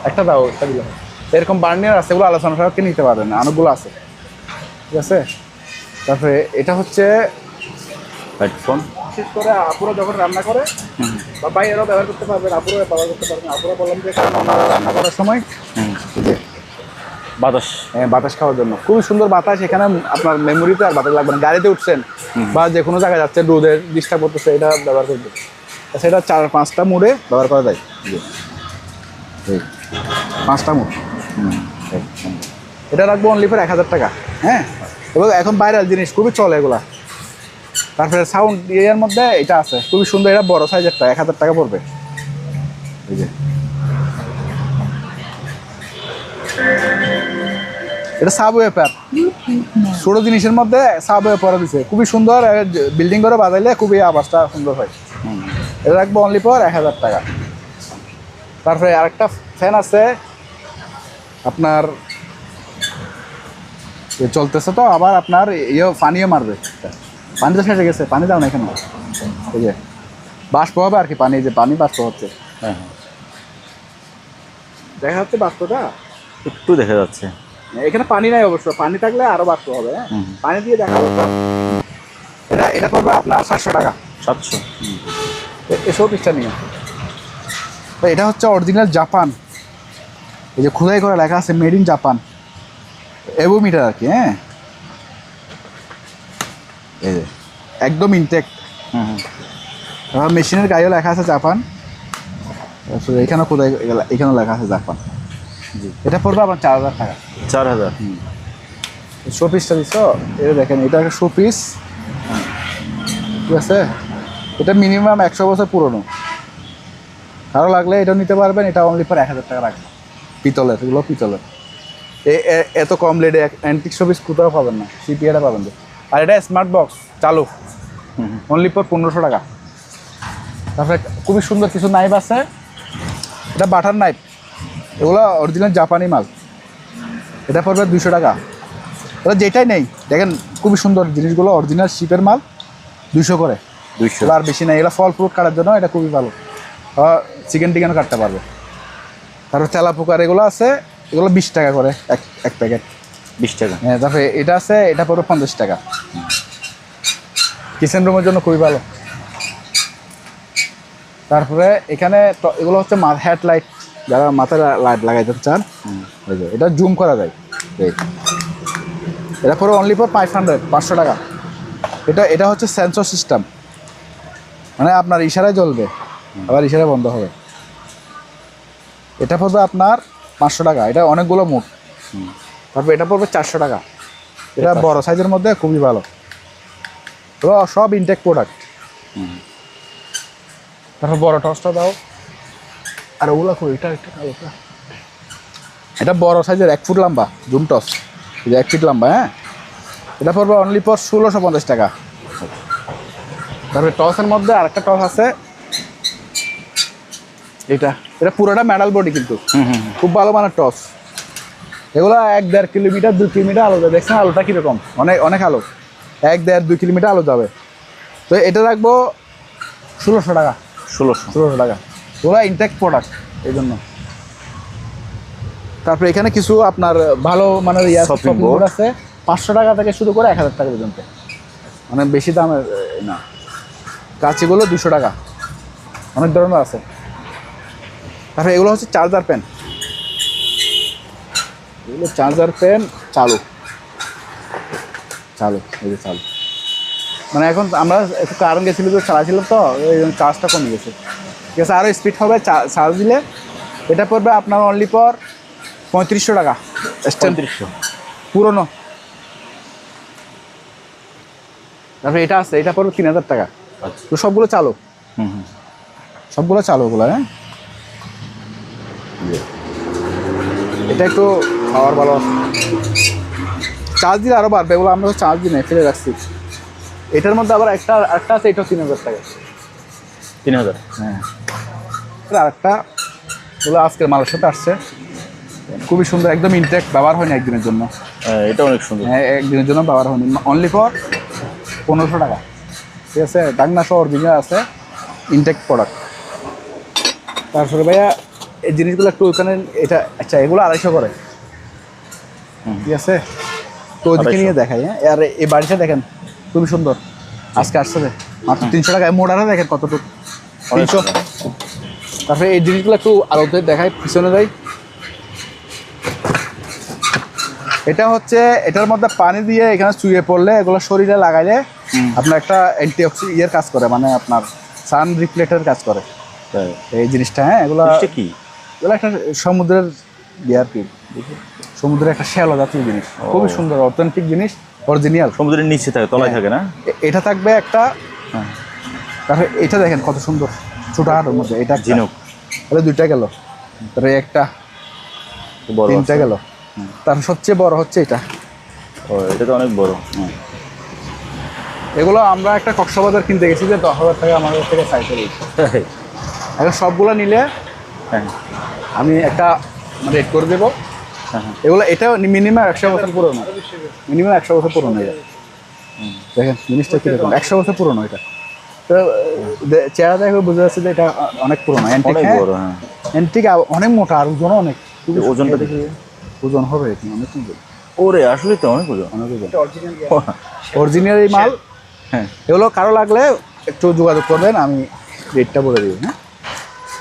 একটা দাও, একটা দিলে। এরকম বার্নিয়ার আছে, এগুলো আলোচনা সাপেক্ষে নিতে পারবেন, অনেকগুলো আছে, ঠিক আছে। তারপরে এটা হচ্ছে হেডফোন। বিশেষ করে আপুরা যখন রান্না করে বা বাইরেও ব্যবহার করতে পারবেন, আপুরা ব্যবহার করতে পারবেন। আপুরা বললাম যে রান্না করার সময় বাতাস, বাতাস খাওয়ার জন্য খুবই সুন্দর বাতাস। এখানে আপনার মেমোরিতে আর বাতাস লাগবে না। গাড়িতে উঠছেন বা যে কোনো জায়গায় যাচ্ছেন, রোদের ডিস্টার্ব করতেছে, এটা ব্যবহার করবে। সেটা 4-5টা মুড়ে ব্যবহার করা যায়, 5টা মুড়। এটা রাখবো অনলি ফর 1000 টাকা। হ্যাঁ, এবং এখন ভাইরাল জিনিস, খুবই চলে এগুলা। তারপরে সাউন্ড এর মধ্যে এটা আছে খুবই সুন্দর, এটা বড় সাইজেরটা 1000 টাকা পড়বে। এই যে এটা সাবওয়েপার, ছোট জিনিসের মধ্যে সাবওয়েপার দিছে, খুবই সুন্দর। বিল্ডিং করে বাজাইলে খুবই আওয়াজটা সুন্দর হয়। এটা রাখবো অনলি ফর 1000 টাকা। তারপরে আরেকটা ফ্যান আছে আপনার, চলতেছে তো আবার আপনার পানিও মারবে, পানি তো ফেটে গেছে, পানি দাও না এখানে। এই যে বাষ্প হবে আর কি, পানি যে পানি বাষ্প হচ্ছে। হ্যাঁ, দেখা যাচ্ছে বাষ্পটা, একটু দেখা যাচ্ছে। এখানে পানি নাই অবশ্য, পানি থাকলে আরো বাষ্প হবে। হ্যাঁ, পানি দিয়ে দেখা যাচ্ছে। এটা পড়বে আপনার 700 টাকা। 700। এসব পিসটা নিয়ে তো এটা হচ্ছে অরিজিনাল জাপান, এই যে খোদাই করে লেখা আছে মেড ইন জাপান, এবো মিটার আর কি। হ্যাঁ, এই যে একদম ইনটেক্ট। মেশিনের গায়েও লেখা আছে জাপান, এখানেও খোদাই, এখানেও লেখা আছে জাপান। জি, এটা পড়বে আপনার 4000 টাকা। 4000। শোপিসটা দিচ্ছ, এটা দেখেন, এটা একটা শোপিস, ঠিক আছে। এটা মিনিমাম 100 বছর পুরনো, কারো লাগলে এটা নিতে পারবেন। এটা অনলি ফর 1000 টাকা রাখবেন। পিতলের, এগুলো পিতলের। এত কম লেডে অ্যান্টিক শোপিস কোথাও পাবেন না, সিপিএটা পাবেন। আর এটা স্মার্ট বক্স চালু, অনলি ফর 1500 টাকা। তারপরে খুবই সুন্দর কিছু নাইফ আছে, এটা বাটার নাইফ, এগুলো অরিজিনাল জাপানি মাল। এটা পড়বে 200 টাকা। এটা যেটাই নেই দেখেন, খুবই সুন্দর জিনিসগুলো, অরিজিনাল শিপের মাল, 200 করে। 200 আর বেশি নেই, এগুলো ফল ফ্রুট কাটার জন্য এটা খুবই ভালো, চিকেন টিকেনও কাটতে পারবে। তারপর তেলা পোকার এগুলো আছে, এগুলো 20 টাকা করে এক প্যাকেট। 20 টাকা। হ্যাঁ, তারপরে এটা আছে, এটা পড়বে 50 টাকা। কিচেন রুমের জন্য খুবই ভালো। তারপরে এখানে এগুলো হচ্ছে হেডলাইট, যারা মাথায় লাইট লাগাইতে চান, এটা জুম করা যায়। এটা পরে অনলি ফর 500 টাকা। এটা হচ্ছে সেন্সর সিস্টেম, মানে আপনার ইশারায় জ্বলবে আবার ইশারায় বন্ধ হবে। এটা পড়বে আপনার 500 টাকা। এটা অনেকগুলো মুখ। তারপর এটা পড়বে 400 টাকা। এটা বড় সাইজের মধ্যে খুবই ভালো, তো সব ইনটেক প্রোডাক্ট। তারপর বড় টসটা দাও, আর ওগুলো এটা বড় সাইজের 1 ফুট লম্বা জুম টস, 1 ফিট লম্বা। হ্যাঁ, এটা পড়বে অনলি ফর 1650 টাকা। তারপরে টসের মধ্যে আরেকটা টস আছে, এটা পুরোটা মেটাল বডি, কিন্তু খুব ভালো মানের টস। এগুলো 1-1.5 কিলোমিটার 2 কিলোমিটার আলো যাবে। দেখছেন আলোটা কীরকম, অনেক আলো, 1-1.5-2 কিলোমিটার আলো যাবে। তো এটা রাখবো 1600 টাকা। 1600 টাকা। ওরা ইনটেক্ট প্রোডাক্ট, এই জন্য। তারপরে এখানে কিছু আপনার ভালো মানের শপিং বোর্ড আছে, 500 টাকা থেকে শুরু করে 1000 টাকা পর্যন্ত, মানে বেশি দামের না। কাঁচিগুলো 200 টাকা, অনেক ধরনের আছে। তারপরে এগুলো হচ্ছে চার্জার পেন, এগুলো চার্জার পেন চালু, এই যে চালু, মানে এখন আমরা একটু কারণ গেছিলো তো, চালাচ্ছিলাম তো, এই জন্য চার্জটা কমে গেছে। ঠিক আছে, আরও স্পিড হবে চার্জ দিলে। এটা পড়বে আপনার অনলি ফর 3500 টাকা। 3500 পুরনো। তারপরে এটা আছে, এটা পড়বে 3000 টাকা। তো সবগুলো চালু, সবগুলো চালু ওগুলো। হ্যাঁ, এটা একটু পাওয়ার ভালো, চার্জ দিলে আরও বাড়বে। এগুলো আমরা তো চার্জ দিই না, ফেলে রাখছি। এটার মধ্যে আবার একটা আছে, এটাও 3000 টাকা। 3000। হ্যাঁ, আরেকটা ওগুলো আজকের মালের সাথে আসছে, খুবই সুন্দর, একদম ইনটেক্ট, ব্যবহার হয়নি একদিনের জন্য। এটা অনেক সুন্দর। হ্যাঁ, একদিনের জন্য ব্যবহার হয়নি, অনলি ফর 1500 টাকা। ঠিক আছে, ডাকনা সহ অরিজিনাল আছে, ইনটেক্ট প্রোডাক্ট। তারপরে ভাইয়া এই জিনিসগুলো একটু ওখানে, এটা আচ্ছা, এগুলো 250 করে। ঠিক আছে, তো ওদিকে নিয়ে দেখাই। হ্যাঁ, আর এই বাড়িটা দেখেন খুবই সুন্দর, আজকে আসছে মাত্র 300 টাকায়। মোড়াটা দেখেন কতটুকু, 300। তারপরে এই জিনিসগুলো একটু আলোতে দেখাই, পিছনে যাই। এটা হচ্ছে, এটার মধ্যে পানি দিয়ে এখানে চুইয়ে পড়লে, এগুলো শরীরে লাগাইলে আপনার একটা অ্যান্টিঅক্সিডেন্টের কাজ করে, মানে আপনার সান রিফ্লেক্টের কাজ করে এই জিনিসটা। হ্যাঁ, এগুলো কি, এগুলো একটা সমুদ্রের আর কি, সমুদ্রের একটা শ্যালো জাতীয় জিনিস, খুবই সুন্দর অথেন্টিক জিনিস। অরিজিনাল সমুদ্রের নিচে থাকে, তলায় থাকে না? এটা থাকবে একটা। হ্যাঁ। তারপরে এটা দেখেন কত সুন্দর, ছোট হাটের মধ্যে এটা ঝিনুক। তাহলে দুইটা গেল, তারপরে একটা, বড় তিনটা আছে। গেল। তারপর সবচেয়ে বড় হচ্ছে এটা। ও, এটা তো অনেক বড়। এগুলো আমরা একটা কক্সবাজার কিনতে গেছি যে 10,000 টাকা আমাদের থেকে চাইতে দিয়েছে। এখন সবগুলো নিলে হ্যাঁ আমি একটা রেট করে দেবো। হ্যাঁ। এগুলো এটা মিনিমাম 100 বছর পুরনো, মিনিমাম 100 বছর পুরনো এটা। দেখেন জিনিসটা কীরকম, 100 বছর পুরনো এটা। তো চেহারা দেখে বোঝা যাচ্ছে যে এটা অনেক পুরনো অ্যান্টিক। অনেক বড়। হ্যাঁ, অ্যান্টিক অনেক মোটা, আর ওজনও অনেক। ওজনটা দেখি। ওজন হবে অনেক ওজন, ওরে আসলে তো অনেক ওজন। অনেক ওজন। অরিজিনাল এই মাল। হ্যাঁ, এগুলো কারো লাগলে একটু যোগাযোগ করবেন, আমি রেটটা বলে দিই। হ্যাঁ,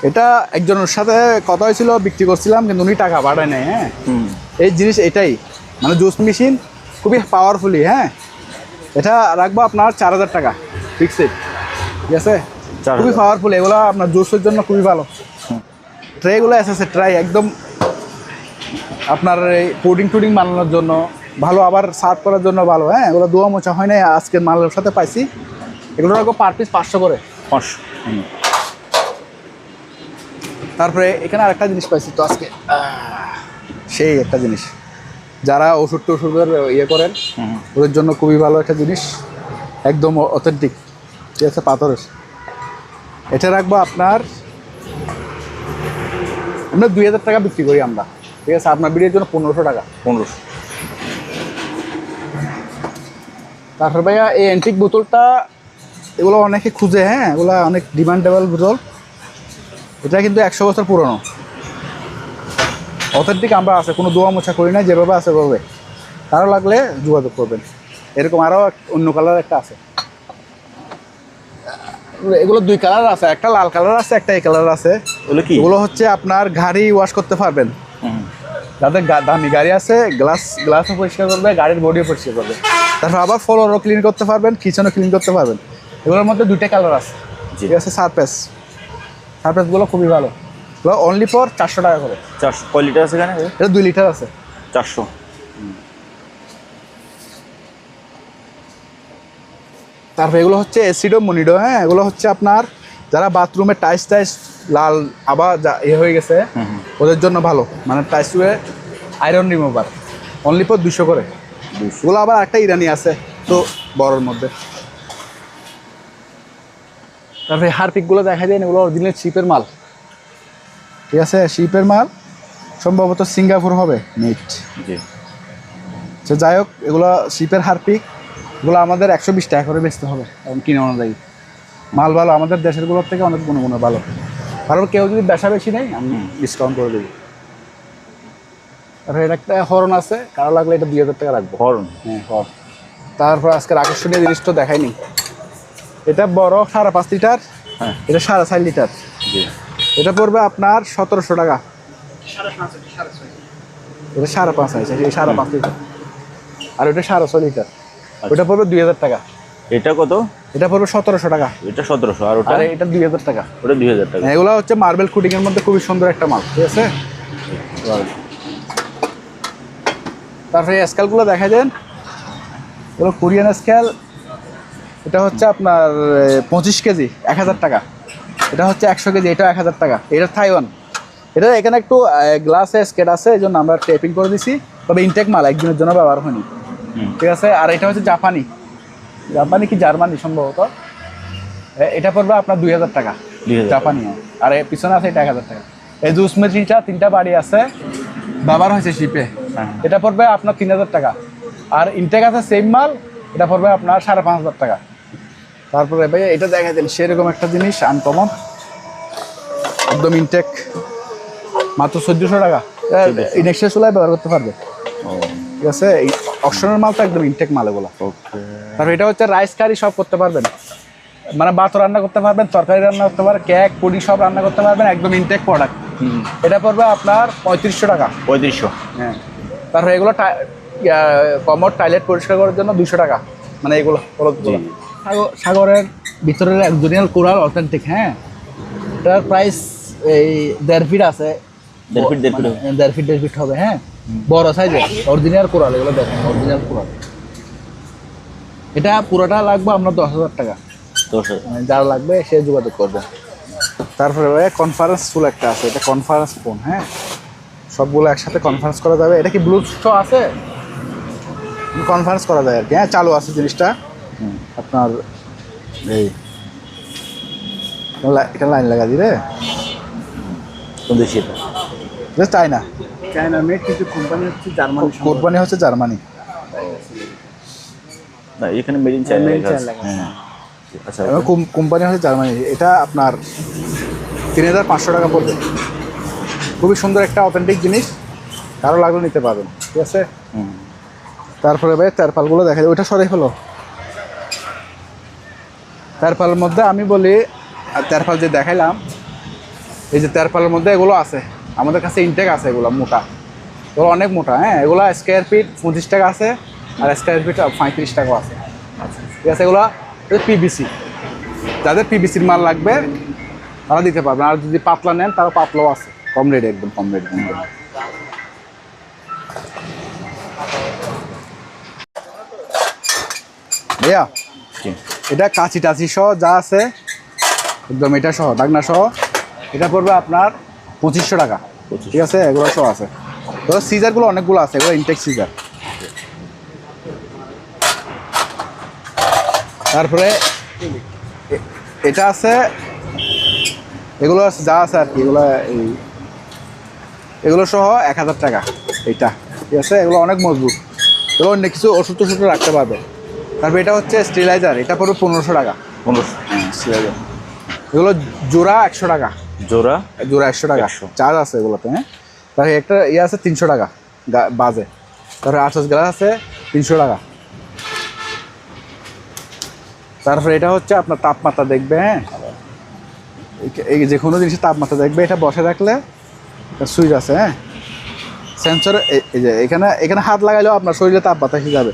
এটা একজনের সাথে কথা হয়েছিল, বিক্রি করছিলাম, কিন্তু উনি টাকা পাঠায় নাই। হ্যাঁ, এই জিনিস এটাই, মানে জুস মেশিন খুবই পাওয়ারফুলি। হ্যাঁ, এটা রাখবো আপনার 4,000 টাকা ফিক্সড, ঠিক আছে? খুবই পাওয়ারফুল, এগুলো আপনার জুসের জন্য খুবই ভালো। ট্রেগুলো এসেছে ট্রাই একদম আপনার এই পুডিং টুডিং বানানোর জন্য ভালো, আবার সার্ভ করার জন্য ভালো। হ্যাঁ, এগুলো ধোয়া মোছা হয় না, আজকের মালের সাথে পাইছি। এগুলো রাখবো পার পিস 500 করে। 500। তারপরে এখানে আরেকটা জিনিস পাইছি তো আজকে, সেই একটা জিনিস যারা ওষুধ টষুধের ইয়ে করেন ওদের জন্য খুবই ভালো একটা জিনিস, একদম অথেন্টিক, ঠিক আছে? পাথরের। এটা রাখবো আপনার 2,000 টাকা বিক্রি করি আমরা, ঠিক আছে? আপনার বিড়ির জন্য 1500 টাকা। 1500। তারপর ভাইয়া এই অ্যান্টিক বোতলটা, এগুলো অনেকে খুঁজে। হ্যাঁ, এগুলো অনেক ডিমান্ডেবল বোতল। এটা কিন্তু 100 বছর পুরনো, অথেন্টিক আমরা আছে, কোনো দোয়া মোছা করি না, যেভাবে আছে ওভাবে। কারো লাগলে যোগাযোগ করবেন। এরকম আরও অন্য কালার একটা আছে, এগুলো 2 কালার আছে, একটা লাল কালার আছে, একটা এই কালার আছে। এগুলো কি? এগুলো হচ্ছে আপনার গাড়ি ওয়াশ করতে পারবেন, যাদের দামি গাড়ি আছে গ্লাসও পরিষ্কার করবে, গাড়ির বডিও পরিষ্কার করবে। তারপর আবার ফ্লোরও ক্লিন করতে পারবেন, কিচেনও ক্লিন করতে পারবেন। এগুলোর মধ্যে 2টা কালার আছে, ঠিক আছে? সারফেসগুলো খুবই ভালো, এগুলো অনলি ফর 400 টাকা করে। 400। কয় লিটার আছে এখানে? এটা 2 লিটার আছে। 400। তারপর এগুলো হচ্ছে অ্যাসিডো মনিডো। হ্যাঁ, এগুলো হচ্ছে আপনার যারা বাথরুমে টাইস লাল আবার হয়ে গেছে ওদের জন্য ভালো, মানে টাইসে আয়রন রিমুভার, অনলি ফর 200 করে। এগুলো আবার একটা ইরানি আছে তো বড়োর মধ্যে। তারপরে হারপিকগুলো দেখা যায়, এগুলো অরিজিনাল শিপের মাল, ঠিক আছে? শিপের মাল, সম্ভবত সিঙ্গাপুর হবে নেট। জি। সে যাই হোক, এগুলো শিপের হারপিক, এগুলো আমাদের 120 টাকা করে বেচতে হবে এখন কিনে অনুযায়ী। মাল ভালো, আমাদের দেশেরগুলোর থেকে অনেক গুণে ভালো। কারণ কেউ যদি বেশা বেশি নেই, আমি ডিসকাউন্ট করে দেবো। তারপরে এটা একটা হর্ন আছে, কারো লাগলে এটা 2,000 টাকা রাখবো। হর্ন? হ্যাঁ, হর্ন। তারপর আজকের আকর্ষণীয় জিনিসটা দেখাইনি, এটা বড় 5.5 লিটার, এটা 4.5 লিটার। জি। এটা পড়বে আপনার 1700 টাকা। এটা 5.5 আছে, এই 5.5 লিটার, আর ওটা 6.5 লিটার। ওটা পড়বে 2,000 টাকা। এটা কত? এটা পড়বে 1700 টাকা। এটা 1700। আর ওটা? আর এটা 2,000 টাকা। ওটা 2000 টাকা। এগুলো হচ্ছে মার্বেল কুটিং এর মধ্যে খুবই সুন্দর একটা মাল, ঠিক আছে? তারপরে স্কেলগুলো দেখা যান, এগুলো কোরিয়ান স্কেল। এটা হচ্ছে আপনার 25 কেজি 1,000 টাকা। এটা হচ্ছে 100 কেজি, এটা 1,000 টাকা। এটা থাইওয়ান। এটা এখানে একটু গ্লাসে স্কেট আছে, এই জন্য আমরা টেপিং করে দিছি, তবে ইনটেক মাল, একদিনের জন্য ব্যবহার হয়নি, ঠিক আছে? আর এটা হচ্ছে জাপানি কি জার্মানি সম্ভবত। এটা পড়বে আপনার 2,000 টাকা, জাপানি। আর পিছনে আছে এটা 1,000 টাকা। এই জুস মেশিনটা 3টা বাড়ি আছে, ব্যবহার হয়েছে শিপে, এটা পড়বে আপনার 3,000 টাকা। আর ইনটেক আছে সেম মাল, এটা পড়বে আপনার 5,500 টাকা। তারপরে ভাই এটা দেখা দেন, সেরকম একটা জিনিস আনকমন, একদম ইনটেক, মাত্র 1400 টাকা। ইনটেক্সের চুলায় ব্যবহার করতে পারবে, ঠিক আছে? অপশনের মাল তো একদম ইনটেক মাল এগুলো। তারপর এটা হচ্ছে রাইস কারি সব করতে পারবেন, মানে ভাতও রান্না করতে পারবেন, তরকারি রান্না করতে পারবেন, কেক পুডিং সব রান্না করতে পারবেন, একদম ইনটেক প্রোডাক্ট। এটা পড়বে আপনার 3500 টাকা। 3500। হ্যাঁ। তারপরে এগুলো কমোড টয়লেট পরিষ্কার করার জন্য 200 টাকা, মানে এগুলো সাগরের ভিতরের অরিজিনাল কোরাল অথেন্টিক। হ্যাঁ, এটার প্রাইস এই 1.5 ফিট আছে, 1.5 ফিট হবে। হ্যাঁ, বড় সাইজের অরিজিনাল কোরাল, এগুলো দেখেন অরিজিনাল কোরাল। এটা পুরোটা লাগবে আপনার 10,000 টাকা। 10,000। মানে যার লাগবে সে যোগাযোগ করবে। তারপরে কনফারেন্স টুল একটা আছে, এটা কনফারেন্স ফোন, হ্যাঁ, সবগুলো একসাথে কনফারেন্স করা যাবে। এটা কি ব্লুটুথ আছে, কনফারেন্স করা যায় আর কি, হ্যাঁ, চালু আছে জিনিসটা। আপনার এই এটা লাইন লাগা দিলে কোন দেশে এটা? এটা চায়না, চায়না মেড, কিন্তু কোম্পানি হচ্ছে জার্মানি। কোম্পানি হচ্ছে জার্মানি। না, এখানে made in China Made in লেখা আছে। China লেখা আছে। হ্যাঁ। আচ্ছা, এবং কোম্পানি হচ্ছে জার্মানি। এটা আপনার 3,500 টাকা পড়বে। খুবই সুন্দর একটা অথেন্টিক জিনিস, কারো লাগলে নিতে পারবেন, ঠিক আছে। হুম। তারপরে ভাই তেরপালগুলো দেখা যায়, ওইটা সরাই ফেলো। তেরপালের মধ্যে আমি বলি, আর তেরপাল যে দেখাইলাম, এই যে তেরপালের মধ্যে এগুলো আছে আমাদের কাছে, ইনটেক আছে, এগুলো মোটা, এগুলো অনেক মোটা, হ্যাঁ। এগুলো স্কোয়ার ফিট 25 টাকা আছে, আর স্কোয়ার ফিট 35 টাকা আছে, ঠিক আছে। এগুলো পিবিসি, যাদের পিবিসির মাল লাগবে তারা দিতে পারবেন, আর যদি পাতলা নেন তারা পাতলাও আছে, কম রেট, একদম কম রেট। ভাইয়া জি। এটা কাঁচি টাচি সহ যা আছে একদম, এটা সহ ডাকনা সহ, এটা পড়বে আপনার 2500 টাকা, ঠিক আছে। এগুলো সহ আছে, এগুলো সিজারগুলো অনেকগুলো আছে, এগুলো ইনটেক সিজার। তারপরে এটা আছে, এগুলো যা আছে আর কি, এগুলো সহ 1,000 টাকা এইটা, ঠিক আছে। এগুলো অনেক মজবুত, এগুলো অনেক কিছু ওষুধ টষুধ রাখতে পারবে। তারপরে এটা হচ্ছে স্টেলাইজার, এটা পড়বে 1500 টাকা। 1500। হ্যাঁ, স্টেলাইজার। এগুলো জোড়া 100 টাকা, জোড়া 100 টাকা 100 চার্জ আছে এগুলোতে, হ্যাঁ। তারপরে একটা ইয়ে আছে 300 টাকা বাজে। তারপরে 28 গ্লাস আছে 300 টাকা। তারপরে এটা হচ্ছে আপনার তাপমাত্রা দেখবে, হ্যাঁ, এই যে কোনো জিনিসের তাপমাত্রা দেখবে, এটা বসে রাখলে সুইচ আছে, হ্যাঁ, সেন্সর। এই যে এখানে হাত লাগাইলেও আপনার শরীরে তাপমাত্রা এসে যাবে,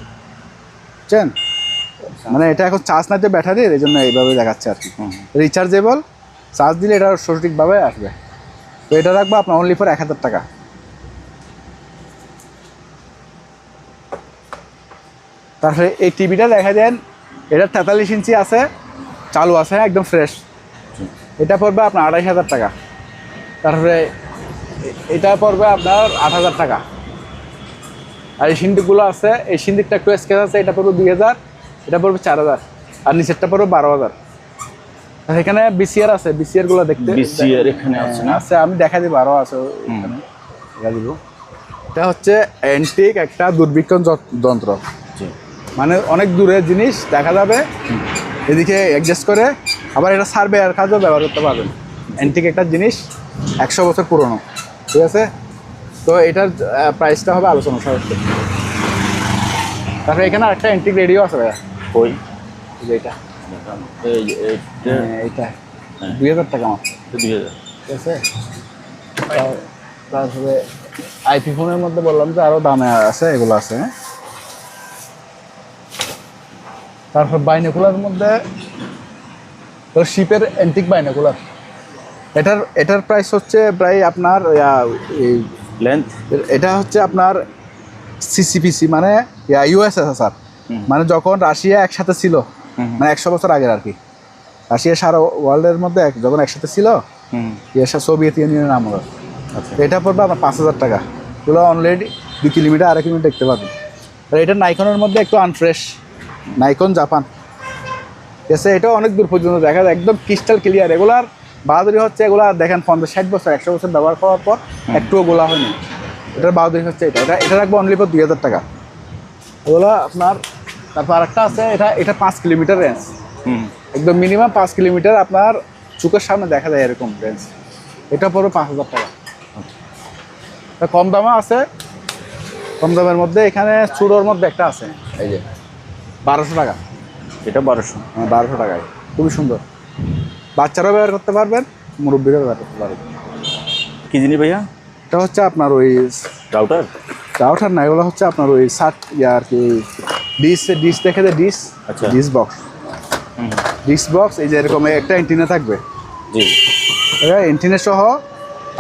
বুঝছেন। মানে এটা এখন চার্জ না, যে ব্যাটারির, এই জন্য এইভাবে দেখাচ্ছে আর কি। রিচার্জেবল, চার্জ দিলে এটা সঠিকভাবে আসবে। তো এটা রাখবো আপনার অনলি ফর 1,000 টাকা। তারপরে এই টিভিটা দেখা দেন, এটা 43 ইঞ্চি আছে, চালু আছে, একদম ফ্রেশ। এটা পড়বে আপনার 28,000 টাকা। তারপরে এটা পড়বে আপনার 8,000 টাকা। আর এই সিন্ডিকগুলো আছে, এই সিন্ডিকটা একটু স্কেচ আছে, এটা পড়বে 2,000, এটা পড়বে 4,000, আর নিচেরটা পড়বে 12,000। আর এখানে বিসিআর আছে, বিসিআর গুলো দেখতে, বিসিআর এখানে আছে না? আছে, আমি দেখা দিব, আরও আছে এখানে, দেখা দিব। এটা হচ্ছে অ্যান্টিক একটা দূরবীক্ষণ যন্ত্র, জি। মানে অনেক দূরের জিনিস দেখা যাবে, এদিকে অ্যাডজাস্ট করে। আবার এটা সার্ভেয়ার কাজও ব্যবহার করতে পারবেন। অ্যান্টিক একটা জিনিস, 100 বছর পুরনো, ঠিক আছে। তো এটার প্রাইসটা হবে আলোচনা সাপেক্ষে। তারপরে এখানে একটা অ্যান্টিক রেডিও আছে ভাইয়া, ওই এই যে এটা, এই যে এইটা এইটা 2,000 টাকা মাত্র, 2000। ঠিক আছে। তারপরে আইপি ফোনের মধ্যে বললাম যে আরও দামে আছে, এগুলো আছে, হ্যাঁ। তারপর বাইনোকুলার মধ্যে শিপের অ্যান্টিক বাইনোকুলার, এটার প্রাইস হচ্ছে প্রায় আপনার এই লেন্থ, এটা হচ্ছে আপনার সিসিপিসি, মানে ইউএসএসআর, মানে যখন রাশিয়া একসাথে ছিল, মানে 100 বছর আগের আর কি। রাশিয়া সারা ওয়ার্ল্ডের মধ্যে যখন একসাথে ছিল, সোভিয়েত ইউনিয়নের আমল। আচ্ছা। এটা পড়বে আপনার 5,000 টাকা। এগুলো অলরেডি 2 কিলোমিটার, 2.5 কিলোমিটার দেখতে পাবেন। আর এটা নাইকনের মধ্যে একটু আনফ্রেশ, নাইকন জাপান, ঠিক আছে। এটাও অনেক দূর পর্যন্ত দেখা যায়, একদম ক্রিস্টাল ক্লিয়ার। এগুলার বাহাদুরি হচ্ছে, এগুলা দেখেন 50-60 বছর, 100 বছর ব্যবহার করার পর একটুও গোলা হয়নি। এটার বাহাদুরি হচ্ছে এটা রাখবো অনলি ফর 2,000 টাকা। এগুলো আপনার। তারপর আরেকটা আছে, এটা 5 কিলোমিটার রেঞ্জ, একদম মিনিমাম 5 কিলোমিটার আপনার চোখের সামনে দেখা যায় এরকম রেঞ্জ। এটা পড়বে 5,000 টাকা। এটা কম দামে আছে, কম দামের মধ্যে এখানে চুড়োর মধ্যে একটা আছে, এই যে 1200 টাকা। এটা 1200। হ্যাঁ, 1200 টাকায়, খুবই সুন্দর। বাচ্চারাও ব্যবহার করতে পারবেন, মুরব্বীরাও ব্যবহার করতে পারবেন। কি জিনিস ভাইয়া? এটা হচ্ছে আপনার ওই রাউটার? রাউটার না, এগুলো হচ্ছে আপনার ওই আর কি ডিশ দেখে যে ডিশ, আচ্ছা। ডিশ বক্স, এই যে এরকম একটা এন্টিনা থাকবে, জি। এটা এন্টিনা সহ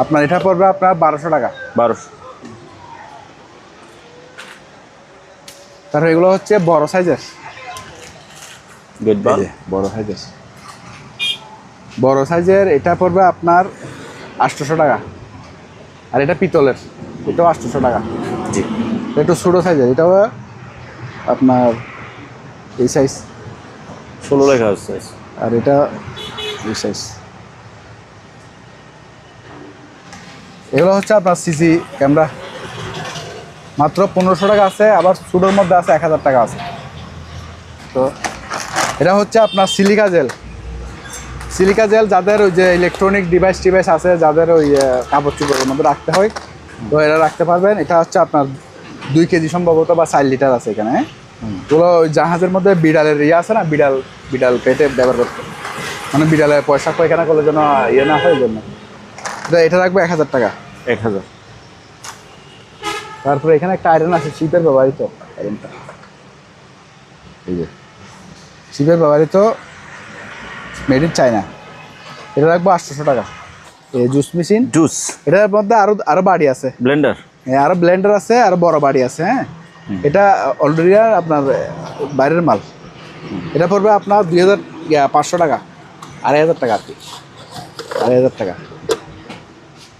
আপনার, এটা পড়বে আপনার 1200 টাকা। 1200। তারপর এগুলো হচ্ছে বড় সাইজের, গেট বাল বড় সাইজের, বড় সাইজের এটা পড়বে আপনার 800 টাকা। আর এটা পিতলের, এটাও 800 টাকা। জি। একটু ছোটো সাইজের, এটাও আপনার এই সাইজ। 16 লেখা আছে। আর এটা এই সাইজ। এগুলো হচ্ছে আপনার সিসি ক্যামেরা, মাত্র 1500 টাকা আছে। আবার ছোটোর মধ্যে আছে 1000 টাকা আছে। তো এটা হচ্ছে আপনার সিলিকা জেল। সিলিকা জেল যাদের ওই যে ইলেকট্রনিক ডিভাইস টিভাইস আছে, যাদের ওই কাপড় চোপড়ের মধ্যে রাখতে হয়, তো এটা রাখতে পারবেন। এটা হচ্ছে আপনার 2 কেজি সম্ভবত বা 4 লিটার আছে এখানে। ওগুলো ওই জাহাজের মধ্যে বিড়ালের ইয়ে আছে না, বিড়াল পেটে ব্যবহার করতে, মানে বিড়ালের পয়সা পায়খানা করলে যেন ইয়ে না হয় জন্য। এটা রাখবো 1000 টাকা। 1000। তারপরে এখানে একটা আয়রন আছে শিপের ব্যবহৃত আয়রনটা, এই যে শিপের ব্যবহৃত, মেড ইন চায়না। এটা রাখবো 800 টাকা। এই জুস মেশিন, জুস এটার মধ্যে আরো বাড়ি আছে, ব্লেন্ডার। আরো ব্লেন্ডার আছে, আরো বড় বাড়ি আছে। হ্যাঁ, এটা অলরেডি আপনার বাইরের মাল। এটা পড়বে আপনার 2500 টাকা, 2500 টাকা আর কি, 2500 টাকা।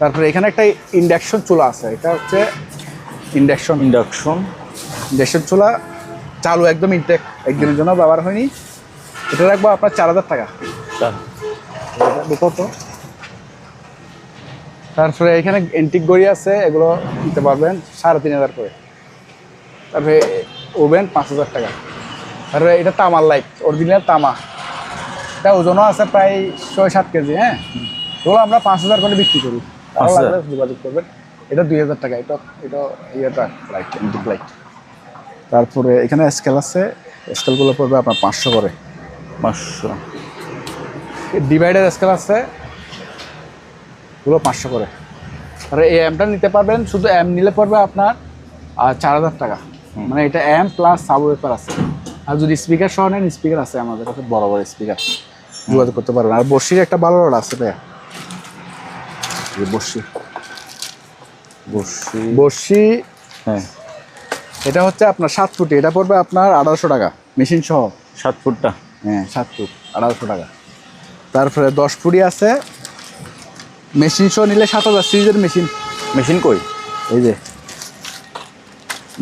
তারপরে এখানে একটা ইন্ডাকশন চুলা আছে, এটা হচ্ছে ইন্ডাকশন চুলা, চালু একদম ইনটেক, একদিনের জন্য ব্যবহার হয়নি। এটা রাখবো আপনার 4000 টাকা। তো তারপরে এখানে এন্টিক গড়ি আছে, এগুলো নিতে পারবেন 3500 করে। তারপরে ওভেন 5000 টাকা। তারপরে এটা তামার লাইট, অরিজিনাল তামা, এটা ওজনও আছে প্রায় 6-7 কেজি। হ্যাঁ, এগুলো আমরা 5000 করে বিক্রি করি, তারা লাগলে যোগাযোগ করবেন। এটা 2000 টাকা। এটা ইয়েটা লাইট, এন্টিক লাইট। তারপরে এখানে স্কেল আছে, স্কেলগুলো পড়বে আপনার 500 করে। 500। ডিভাইডার স্কেল আছে, এগুলো 500 করে। আর এই অ্যামটা নিতে পারবেন, শুধু অ্যাম নিলে পড়বে আপনার 4000 টাকা। মানে এটা অ্যাম প্লাস সাবওয়েফার আছে। আর যদি স্পিকার সহ নেন, স্পিকার আছে আমাদের কাছে, বড় বড় স্পিকার, যোগাযোগ করতে পারবেন। আর বর্ষির একটা ভালো রড আছে ভাইয়া, বর্ষি। হ্যাঁ, এটা হচ্ছে আপনার 7 ফুটি, এটা পড়বে আপনার 1800 টাকা মেশিন সহ। 7 ফুটটা। হ্যাঁ, 7 ফুট 1800 টাকা। তারপরে 10 ফুটি আছে, মেশিন সহ নিলে 7000 সিরিজের মেশিন কই, এই যে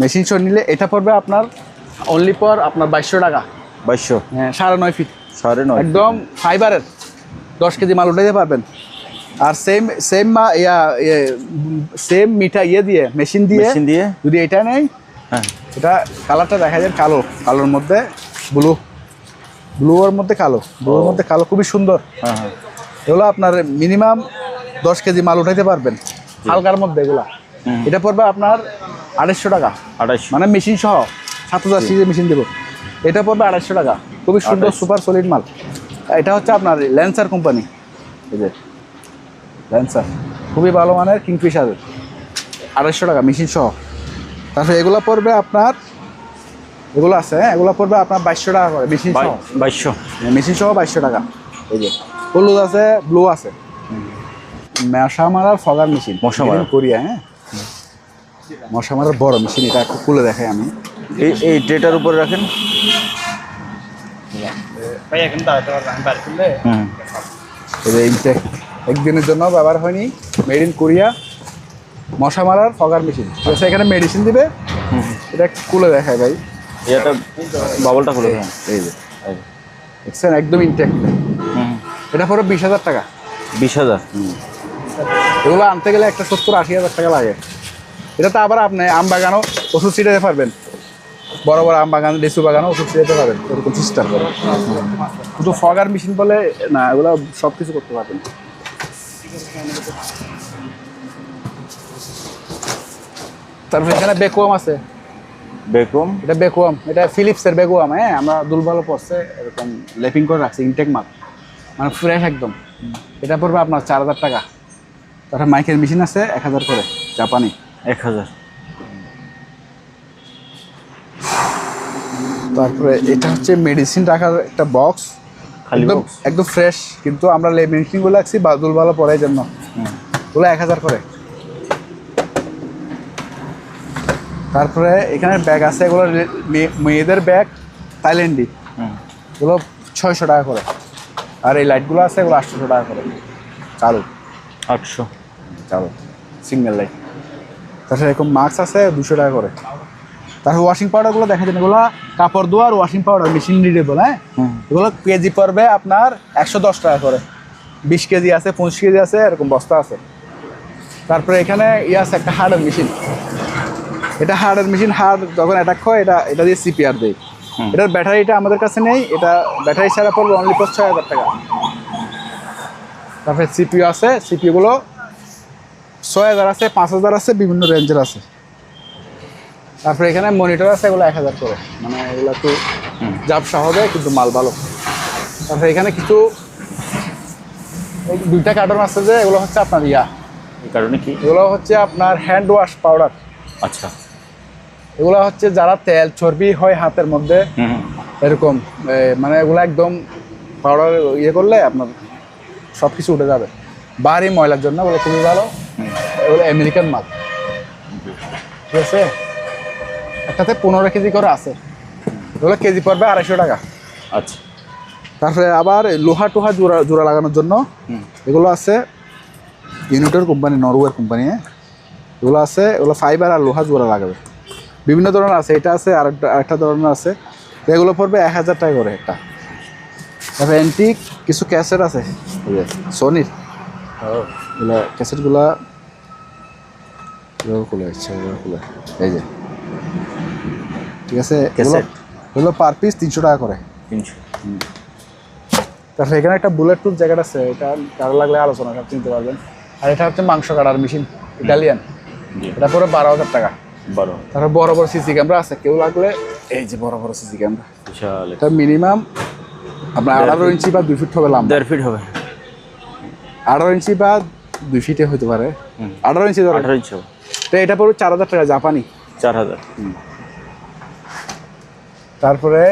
মেশিন সহ নিলে এটা পড়বে আপনার অনলি পর আপনার 2200 টাকা। 2200। হ্যাঁ, 9.5 ফিট, 9.5 একদম ফাইবারের, 10 কেজি মাল উঠাইতে পারবেন। আর সেম মিঠা দিয়ে মেশিন দিয়ে যদি এটা নেই, হ্যাঁ, এটা কালারটা দেখা যায় কালোর মধ্যে ব্লুর মধ্যে কালো, খুবই সুন্দর। হ্যাঁ হ্যাঁ। এগুলো আপনার মিনিমাম 10 কেজি মাল উঠাইতে পারবেন হালকার মধ্যে এগুলা। এটা পড়বে আপনার 250 টাকা, 250 মানে মেশিন সহ 7000 সিরিজের মেশিন দেবো। এটা পড়বে 250 টাকা, খুবই সুন্দর সুপার সলিড মাল। এটা হচ্ছে আপনার ল্যান্সার কোম্পানি, এই যে ল্যান্সার, খুবই ভালো মানের, কিংফিশারের, 250 টাকা মেশিন সহ। তারপরে এগুলো পড়বে আপনার, এগুলো আছে, হ্যাঁ, এগুলো পড়বে আপনার 2200 টাকা করে মেশিন সহ। 2200 মেশিন সহ 2200 টাকা। এই যে হলুদ আছে, ব্লু আছে, মশা মারার ফগার মেশিন, মশা মারা কোরিয়া। হ্যাঁ, মশা মারার বড় মেশিন, এটা একটু খুলে দেখাই আমি। এই ট্রেটার উপরে রাখেন। ইনটেক, একদিনের জন্য ব্যবহার হয়নি, মেড ইন কোরিয়া, মশা মারার ফগার মেশিন। ঠিক আছে, এখানে মেডিসিন দিবে, এটা একটু খুলে দেখায় ভাই, এটা বাবলটা খুলে দেন। এই যে দেখছেন, একদম ইনটেক। এটা পরে 20,000 টাকা। 20,000। এগুলো আনতে গেলে একটা 70-80,000 টাকা লাগে। এটা তো আবার আপনি আম বাগানও ওষুধ ছিটাতে পারবেন, বড় বড় আম বাগান, লিচু বাগানও ওষুধ ছিটাতে পারবেন, এরকম সিস্টেম করে। শুধু ফগার মেশিন বলে না, এগুলো সব কিছু করতে পারবেন। তারপরে এখানে বেকুয়াম আছে, এটা বেকুয়াম, এটা ফিলিপসের বেকুয়াম। হ্যাঁ, আমরা দুলভালো পড়ছে, এরকম লেপিং করে রাখছি, ইনটেক মাল, মানে ফ্রেশ একদম। এটা পড়বে আপনার 4000 টাকা। তারপরে মাইকের মেশিন আছে 1000 করে, জাপানি, 1000। তারপরে এটা হচ্ছে মেডিসিন রাখার একটা বক্স, একদম ফ্রেশ, কিন্তু আমরা মেডিসিনগুলো রাখছি বাদুল ভালো পড়ার জন্য, ওগুলো 1000 করে। তারপরে এখানে ব্যাগ আছে, এগুলো মেয়েদের ব্যাগ, থাইল্যান্ডি, এগুলো 600 টাকা করে। আর এই লাইটগুলো আছে এগুলো 800 টাকা করে চালু 800। চালু সিঙ্গেল লাইট। তাছাড়া এরকম মাস্ক আছে 200 টাকা করে। তারপর ওয়াশিং পাউডারগুলো দেখা যায় এগুলো কাপড় ধোয়ার ওয়াশিং পাউডার মেশিন রিডেবল, হ্যাঁ এগুলো কেজি পড়বে আপনার 110 টাকা করে। 20 কেজি আছে, 25 কেজি আছে, এরকম বস্তা আছে। তারপরে এখানে আছে একটা হার্ডের মেশিন। এটা হার্ডের মেশিন, হার্ড যখন অ্যাটাক হয় এটা দিয়ে সিপিআর দেয়। এটার ব্যাটারিটা আমাদের কাছে নেই, এটা ব্যাটারি ছাড়া পড়বে অনলি 6,000 টাকা। তারপরে সিপিইউ আছে, সিপিইউগুলো 6,000 আছে, 5,000 আছে, বিভিন্ন রেঞ্জের আছে। তারপরে এখানে মনিটর আছে, এগুলো 1,000 করে, মানে এগুলো একটু ঝাপসা হবে কিন্তু মাল ভালো। তারপরে এখানে কিছু 2টা কার্টন আছে যে এগুলো হচ্ছে আপনার এই কারণে কি? এগুলো হচ্ছে আপনার হ্যান্ড ওয়াশ পাউডার। আচ্ছা। এগুলো হচ্ছে যারা তেল চর্বি হয় হাতের মধ্যে এরকম, মানে এগুলো একদম পাউডার করলে আপনার সব কিছু উঠে যাবে। বাড়ি ময়লার জন্য এগুলো খুবই ভালো। এগুলো আমেরিকান মাল, ঠিক আছে। একটাতে 15 কেজি করে আছে, এগুলো কেজি পড়বে 250 টাকা। আচ্ছা। তারপরে আবার লোহা টোহা জোড়া লাগানোর জন্য এগুলো আছে ইউনিটের কোম্পানি, নরওয়ের কোম্পানি। এগুলো আছে, এগুলো ফাইবার আর লোহা জোড়া লাগাবে। বিভিন্ন ধরনের আছে, এটা আছে আরেকটা ধরনের আছে, এগুলো পড়বে 1000 টাকা করে একটা। তারপরে অ্যান্টিক কিছু ক্যাসেট আছে সোনির, এগুলো ক্যাসেটগুলা খুলে আসছে, খুলে এই যে, ঠিক আছে। এগুলো পার পিস 300 টাকা করে। 300। তারপরে এখানে একটা বুলেট প্রুফ জ্যাকেট আছে, এটা কারো লাগলে আলোচনা সব চিনতে পারবেন। আর এটা হচ্ছে মাংস কাটার মেশিন, ইটালিয়ান, এটা পরে 12,000 টাকা। 12। তারপর বড় বড় সিসি ক্যামেরা আছে, কেউ লাগলে এই যে বড় বড় সিসি ক্যামেরা। বিশাল। এটা মিনিমাম আপনার 18 ইঞ্চি বা 2 ফিট হবে লম্বা। 1.5 ফিট হবে। 18 ইঞ্চি বা 2 ফিটে হতে পারে। 18 ইঞ্চি ধরো। 18 ইঞ্চি হবে। তো এটা পড়বে 4,000 টাকা জাপানি। 4000। তারপরে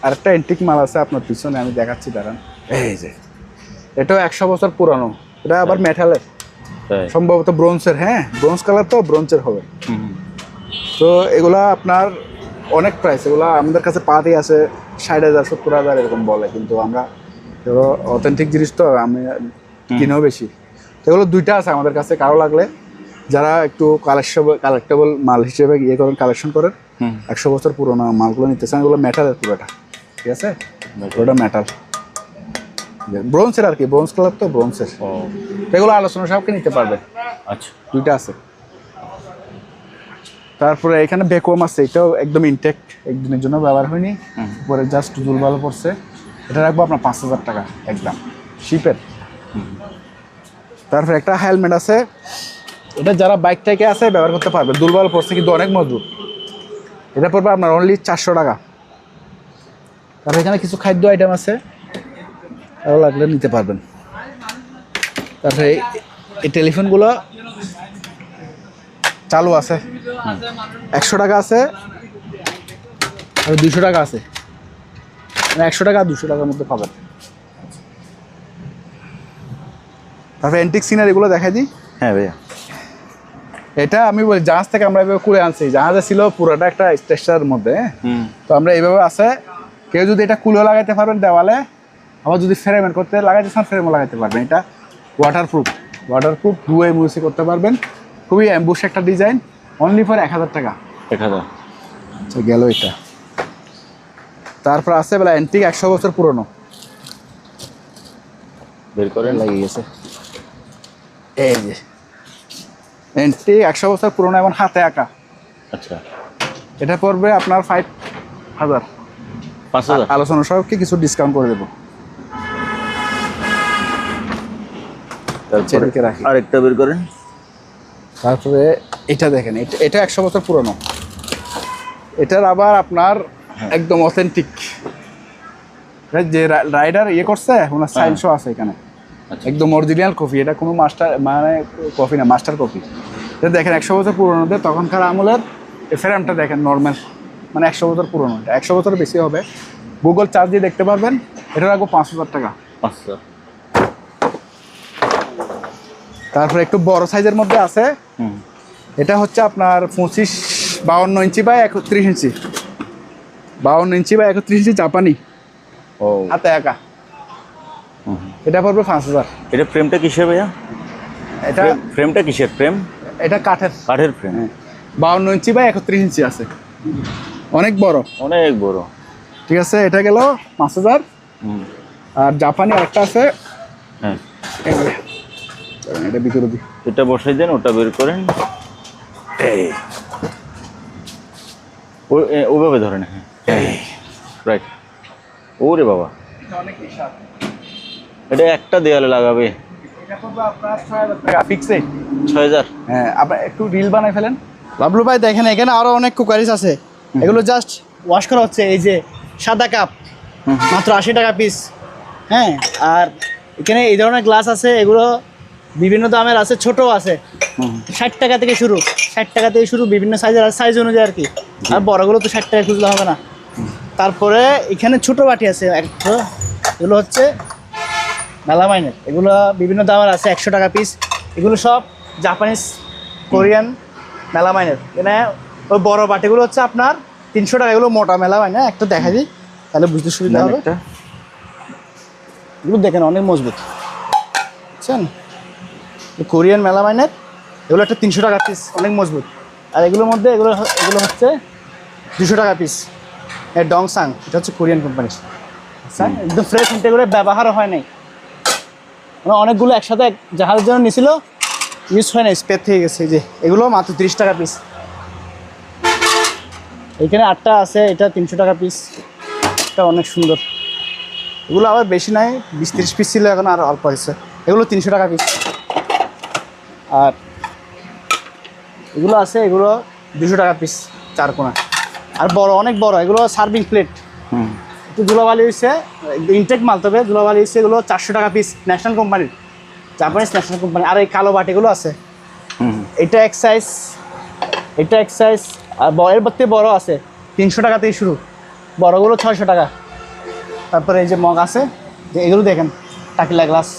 আরেকটা এন্টিক মাল আছে আপনার পিছনে, আমি দেখাচ্ছি দাঁড়ান। এই যে এটাও 100 বছর পুরানো, এটা আবার মেটালের, তাই? সম্ভবত ব্রোঞ্জের। হ্যাঁ ব্রোঞ্জ কালার তো ব্রোঞ্জের হবে। তো এগুলা আপনার অনেক প্রাইস, এগুলা আমাদের কাছে পাতি আছে 60,000 70,000 এরকম বলে, কিন্তু আমরা এগুলো অথেন্টিক জিনিস তো আমি কিনেও বেশি। তো এগুলো 2টা আছে আমাদের কাছে, কারো লাগলে যারা একটু কালেক্টেবল মাল হিসেবে করেন, কালেকশন করেন, 100 বছর পুরোনো মালগুলো নিতে চান, এগুলো মেটালের পুরোটা, ঠিক আছে। পুরোটা মেটাল, ব্রোঞ্জের আর কি, ব্রোঞ্জ কালার তো ব্রোঞ্জের। এগুলো আলোচনা সাপেক্ষে নিতে পারবে। আচ্ছা। 2টা আছে। তারপরে এখানে ভ্যাকুয়াম আছে, এটাও একদম ইনটেক, একদিনের জন্য ব্যবহার হয়নি, পরে জাস্ট দুল ভালো পড়ছে। এটা রাখবো আপনার 5,000 টাকা একদম শিপের। তারপরে একটা হেলমেট আছে, এটা যারা বাইক টাইকে আছে ব্যবহার করতে পারবে, দুলবাল পড়ছে কিন্তু অনেক মজবুত। এটা পড়বে আপনার অনলি 400 টাকা। তারপরে এখানে কিছু খাদ্য আইটেম আছে, আরও লাগলে নিতে পারবেন। তারপরে এই টেলিফোনগুলো চালু আছে, 100 টাকা আছে আর 200 টাকা আছে, মানে 100 টাকা আর 200 টাকার মধ্যে পাবেন। তারপরে অ্যান্টিক সিনারি এগুলো দেখাই দিই। হ্যাঁ ভাইয়া। এটা আমি বলি জাহাজ থেকে আমরা এইভাবে কুলে আনছি, জাহাজে ছিল পুরোটা একটা স্ট্রাকচারের মধ্যে। তো আমরা এইভাবে আছে, কেউ যদি এটা কুলেও লাগাইতে পারবেন দেওয়ালে, আবার যদি ফ্রেমের করতে লাগাইতে চান ফ্রেমও লাগাইতে পারবেন। এটা ওয়াটারপ্রুফ ধুয়ে মুছে করতে পারবেন, খুবই অ্যাম্বুশ একটা ডিজাইন, অনলি ফর 1000 টাকা। 1000 গেল এটা। তারপর আছে বেলা অ্যান্টিক 100 বছর পুরনো, বের করে লাগিয়ে গেছে। এই যে অ্যান্টিক 100 বছর পুরনো এবং হাতে আঁকা। আচ্ছা। এটা পড়বে আপনার 5,000। 5000 আলোচনা সবকে কিছু ডিসকাউন্ট করে দেবো। তারপরে রাখি। আরেকটা বের করেন। তারপরে এটা দেখেন, এটা 100 বছর পুরনো, এটার আবার আপনার একদম অথেন্টিক, যে রাইডার করছে ওনার সাইন্সও আছে এখানে, একদম অরিজিনাল কপি। এটা কোনো কপি না, মাস্টার কপি। এটা দেখেন 100 বছর পুরোনোতে তখনকার আমলের। এই ফ্রেমটা দেখেন নর্মাল, মানে 100 বছর পুরোনো, 100 বছর বেশি হবে। গুগল চার্জ দিয়ে দেখতে পারবেন। এটা রাখবো 5,000 টাকা। 5000। তারপরে একটু বড় সাইজের মধ্যে আছে, এটা হচ্ছে আপনার 52 ইঞ্চি বা 31 ইঞ্চি, 52 ইঞ্চি বা 31 ইঞ্চি জাপানি। ও হাতে একা। এটা পড়বে 5,000। এটা ফ্রেমটা কিসের ভাইয়া? এটা ফ্রেমটা কিসের ফ্রেম? এটা কাঠের কাঠের ফ্রেম। 52 ইঞ্চি বা 31 ইঞ্চি আছে, অনেক বড়। অনেক বড়। ঠিক আছে, এটা গেল 5,000। আর জাপানি আরেকটা আছে, হ্যাঁ এই যে, এটা ভিতরে দিই। এটা বসাই দেন, ওটা বের করেন। এই ওভাবে ধরেন। হ্যাঁ রাইট। ওরে বাবা, অনেক বিশাল। এটা একটা দেয়ালে লাগাবে। এটা পড়বে আপনার 6,000 টাকা ফিক্সড। 6,000। হ্যাঁ, আপনি একটু রিল বানাই ফেলেন। বাবলু ভাই দেখেন, এখানে আরো অনেক কুকারিজ আছে, এগুলো জাস্ট ওয়াশ করা হচ্ছে। এই যে সাদা কাপ, মাত্র 80 টাকা পিস। হ্যাঁ, আর এখানে এই ধরনের গ্লাস আছে, এগুলো বিভিন্ন দামের আছে, ছোট আছে 60 টাকা থেকে শুরু, 60 টাকা থেকে শুরু, বিভিন্ন সাইজের, সাইজ অনুযায়ী আর কি। আর বড়গুলো তো 60 টাকা খুঁজলে হবে না। তারপরে এখানে ছোট বাটি আছে একটা, এগুলো হচ্ছে মেলামাইনের, এগুলো বিভিন্ন দামের আছে, 100 টাকা পিস। এগুলো সব জাপানিজ, কোরিয়ান মেলামাইনের। এখানে ওই বড় বাটিগুলো হচ্ছে আপনার 300 টাকা, এগুলো মোটা মেলামাইন। একটা দেখা দিই তাহলে বুঝতে সুবিধা হবে। এগুলো দেখেন অনেক মজবুত, বুঝছেন? কোরিয়ান মেলামাইনের, এগুলো একটা 300 টাকা পিস, অনেক মজবুত। আর এগুলোর মধ্যে এগুলো হচ্ছে 200 টাকা পিস। ডংসাং, এটা হচ্ছে কোরিয়ান কোম্পানি। আচ্ছা, একদম ফ্রেশ, এগুলো ব্যবহারও হয় নাই, মানে অনেকগুলো একসাথে জাহাজের জন্য নিয়েছিল, ইউজ হয় না, স্পেয়ার থেকে গেছে। এই যে এগুলো মাত্র 30 টাকা পিস। এখানে 8টা আছে, এটা 300 টাকা পিস, এটা অনেক সুন্দর। এগুলো আবার বেশি নাই, 20-30 পিস ছিল, এখন আর অল্প হয়েছে। এগুলো 300 টাকা পিস। আর এগুলো আছে, এগুলো 200 টাকা পিস, 4 কোণা। আর বড়, অনেক বড়, এগুলো সার্ভিং প্লেট। একটু ধুলাবালি হয়েছে, ইনটেক মাল, তবে ধুলাবালি হয়েছে। এগুলো 400 টাকা পিস, ন্যাশনাল কোম্পানির, জাপানিজ ন্যাশনাল কোম্পানি। আর এই কালো বাটিগুলো আছে, এটা এক সাইজ, এটা এক সাইজ। আর এর থেকে বড় আছে, 300 টাকা থেকে শুরু, বড়গুলো 600 টাকা। তারপরে এই যে মগ আছে, এগুলো দেখেন টাকিলা গ্লাস।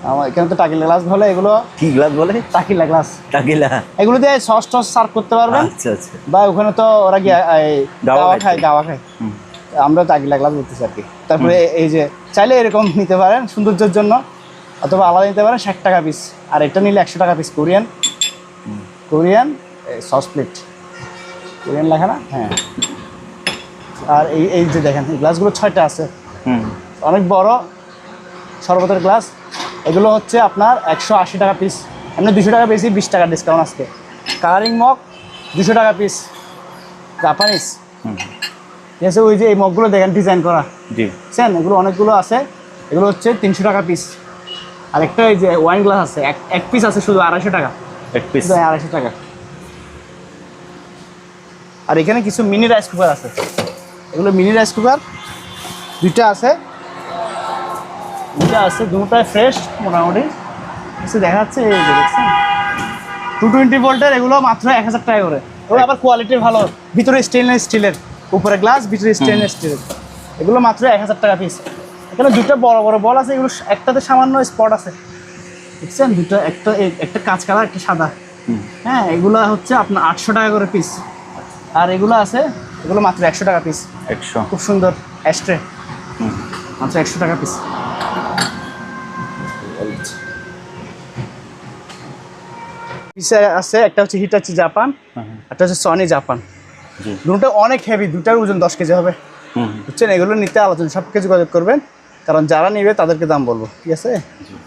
আমার এখানে তো টাকিলা গ্লাস বলে, এগুলো কি গ্লাস বলে? Tequila glass. টাকিলা। এগুলো দিয়ে সস টস সার্ভ করতে পারবেন। আচ্ছা আচ্ছা। বা ওখানে তো ওরা গিয়ে গাওয়া খায়, আমরা টাকিলা গ্লাস বলতেছি আর কি। তারপরে এই যে চাইলে এরকম নিতে পারেন সৌন্দর্যের জন্য, অথবা আলাদা নিতে পারেন 60 টাকা পিস। আর এটা নিলে 100 টাকা piece. Korean sauce plate, Korean লেখা না? হ্যাঁ। আর এই যে দেখেন, এই গ্লাসগুলো 6টা আছে, অনেক বড় শরবতের গ্লাস। এগুলো হচ্ছে আপনার 180 টাকা পিস, এমনি 200 টাকা বেশি, 20 টাকা ডিসকাউন্ট আজকে। কালারিং মগ 200 টাকা পিস, জাপানিজ। ঠিক আছে, ওই যে এই মগগুলো দেখেন ডিজাইন করা, বুঝছেন? এগুলো অনেকগুলো আছে, এগুলো হচ্ছে 300 টাকা পিস। আর একটা এই যে ওয়াইন গ্লাস আছে, এক পিস আছে শুধু 250 টাকা, এক পিস 250 টাকা। আর এখানে কিছু মিনি রাইস কুকার আছে, এগুলো মিনি রাইস কুকার, দুইটা আছে, দুটোটাই ফ্রেশ মোটামুটি। কিছু দেখা যাচ্ছে, এই যে দেখছেন 220 ভোল্টের, এগুলো মাত্র 1000 টাকা করে। এগুলো আবার কোয়ালিটি ভালো, ভিতরে স্টেনলেস স্টিলের, উপরে গ্লাস, ভিতরে স্টেনলেস স্টিলের। এগুলো মাত্র 1000 টাকা পিস। এখানে দুটো বড় বড় বল আছে, এগুলো একটাতে সামান্য স্পট আছে, দেখছেন? দুটো, একটা কাঁচ কালার, একটা সাদা। হ্যাঁ, এগুলো হচ্ছে আপনার 800 টাকা করে পিস। আর এগুলো আছে, এগুলো মাত্র 100 টাকা পিস। 100। খুব সুন্দর অ্যাস্ট্রে, মাত্র 100 টাকা পিস। পিসে আছে একটা হচ্ছে হিটাচি জাপান, একটা হচ্ছে সনি জাপান। দুটো অনেক হেভি, দুটার ওজন 10 কেজি হবে, বুঝছেন? এগুলো নিতে আলোচনা সব কিছু যোগাযোগ করবেন, কারণ যারা নিবে তাদেরকে দাম বলবো, ঠিক আছে?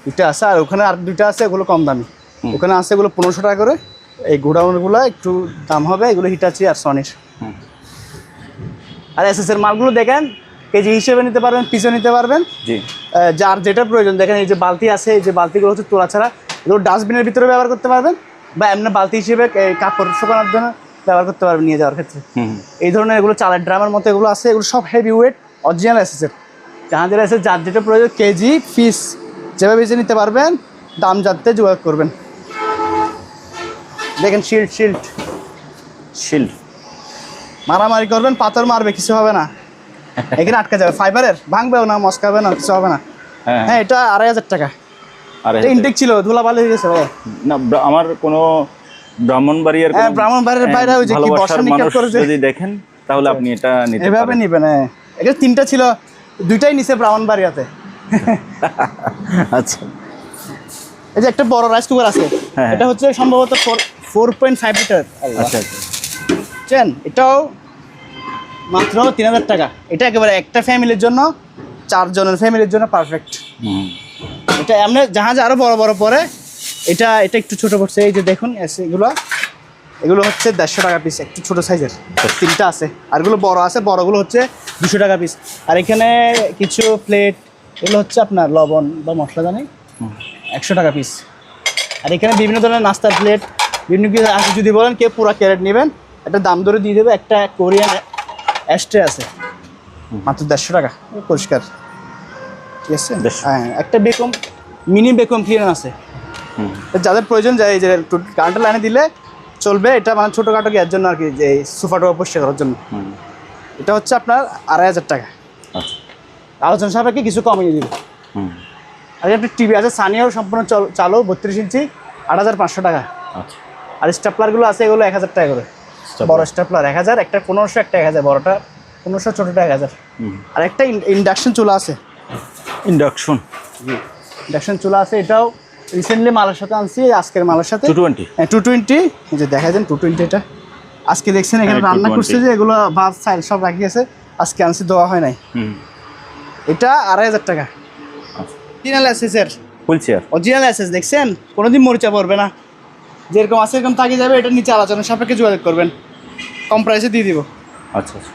দুইটা আছে, আর ওখানে আর দুইটা আছে, এগুলো কম দামি। ওখানে আছে এগুলো 1500 টাকা করে। এই গোডাউনগুলো একটু দাম হবে, এগুলো হিটাচি আর সনির। আর এসএসের মালগুলো দেখেন, কেজি হিসেবে নিতে পারবেন, পিসে নিতে পারবেন, যার যেটা প্রয়োজন। দেখেন এই যে বালতি আছে, এই যে বালতিগুলো হচ্ছে তোলা ছাড়া, এগুলো ডাস্টবিনের ভিতরে ব্যবহার করতে পারবেন, বা এমনি বালতি হিসেবে কাপড় শুকানোর জন্য ব্যবহার করতে পারবেন নিয়ে যাওয়ার ক্ষেত্রে। এই ধরনের এগুলো চালের ড্রামের মতো এগুলো আছে, এগুলো সব হেভি ওয়েট, অরিজিনাল এসএসের। যাদের আছে, যার যেটা প্রয়োজন, কেজি পিস যেভাবে বেছে নিতে পারবেন, দাম যাতে যোগাযোগ করবেন। দেখেন শিল্ড মারামারি করবেন, পাথর মারবে, কিছু হবে না, এখানে আটকে যাবে, ফাইবারের, ভাঙবেও না, মস্কাবে না, কিছু হবে না। হ্যাঁ, এটা 2500 টাকা। ইনটেক ছিল, ধুলাবালি হয়ে গেছে ভাই। না, আমার কোনো ব্রাহ্মণবাড়িয়ার, ব্রাহ্মণবাড়ির বাইরে ওই যে কি বর্ষা নিক্ষেপ করে যদি দেখেন, তাহলে আপনি এটা নিতে এভাবে নেবেন। এখানে 3টা ছিল, দুইটাই নিচে ব্রাহ্মণবাড়িয়াতে। আচ্ছা এই যে একটা বড় রাইস কুকার আছে, হ্যাঁ। এটা হচ্ছে সম্ভবত 4.5 লিটার। আচ্ছা আচ্ছা বুঝছেন, এটাও মাত্র 3000 টাকা। এটা একেবারে একটা ফ্যামিলির জন্য, 4 জনের ফ্যামিলির জন্য পারফেক্ট। হুম এটা এমনি জাহাজ আরও বড় বড় পরে, এটা একটু ছোট পড়ছে। এই যে দেখুন এগুলো হচ্ছে 150 টাকা পিস, একটু ছোট সাইজের 3টা আছে। আর এগুলো বড় আছে, বড়গুলো হচ্ছে 200 টাকা পিস। আর এখানে কিছু প্লেট, এগুলো হচ্ছে আপনার লবণ বা মশলা জানি 100 টাকা পিস। আর এখানে বিভিন্ন ধরনের নাস্তার প্লেট, বিভিন্ন কিছু আছে। যদি বলেন কেউ পুরো ক্যারেট নেবেন, একটা দাম ধরে দিয়ে দেবে। একটা কোরিয়ান অ্যাস্ট্রে আছে মাত্র 150 টাকা, পরিষ্কার, ঠিক আছে। 150 হ্যাঁ, একটা বেকম মিনি বেকম ক্লিনার আছে, যাদের প্রয়োজন যায়। এই যে কারেন্টের লাইনে দিলে চলবে। এটা মানে ছোটোখাটো গ্যাসের জন্য আর কি, যে সোফাটা পরিষ্কার করার জন্য। এটা হচ্ছে আপনার 2500 টাকা। আচ্ছা আলোচনা সাপেক্ষে কিছু কমিয়ে দিবে। আর একটা টিভি আছে সানিয়াও, সম্পূর্ণ চালু, 32 ইঞ্চি, 8500 টাকা। আচ্ছা আর স্টেপলারগুলো আছে, এগুলো 1000 টাকা করে। বড় স্টেপলার 1000, একটা 1500, একটা 1000, বড়টা 1500, ছোটোটা 1000। আর একটা ইন্ডাকশন চুলা আছে, ইন্ডাকশন ইন্ডাকশন চুলা আছে। এটাও রিসেন্টলি মালের সাথে আনছি, আজকের মালের সাথে 220 হ্যাঁ 220। এই যে দেখা যান 220, এটা আজকে দেখছেন এখানে হ্যাঁ, রান্না 220 করছে, যে এগুলো ভাত চাল সব রাখিয়েছে, আজকে আনছি, দেওয়া হয় নাই। এটা 2500 টাকা। অরিজিনাল এসএসের ফুল চেয়ার অরিজিনাল এসএস, দেখছেন কোনোদিন মরিচা পড়বে না, যেরকম আছে এরকম তাকিয়ে যাবে। এটা নিচে আলোচনা সাপেক্ষে যোগাযোগ করবেন, কম প্রাইসে দিয়ে দিব। আচ্ছা আচ্ছা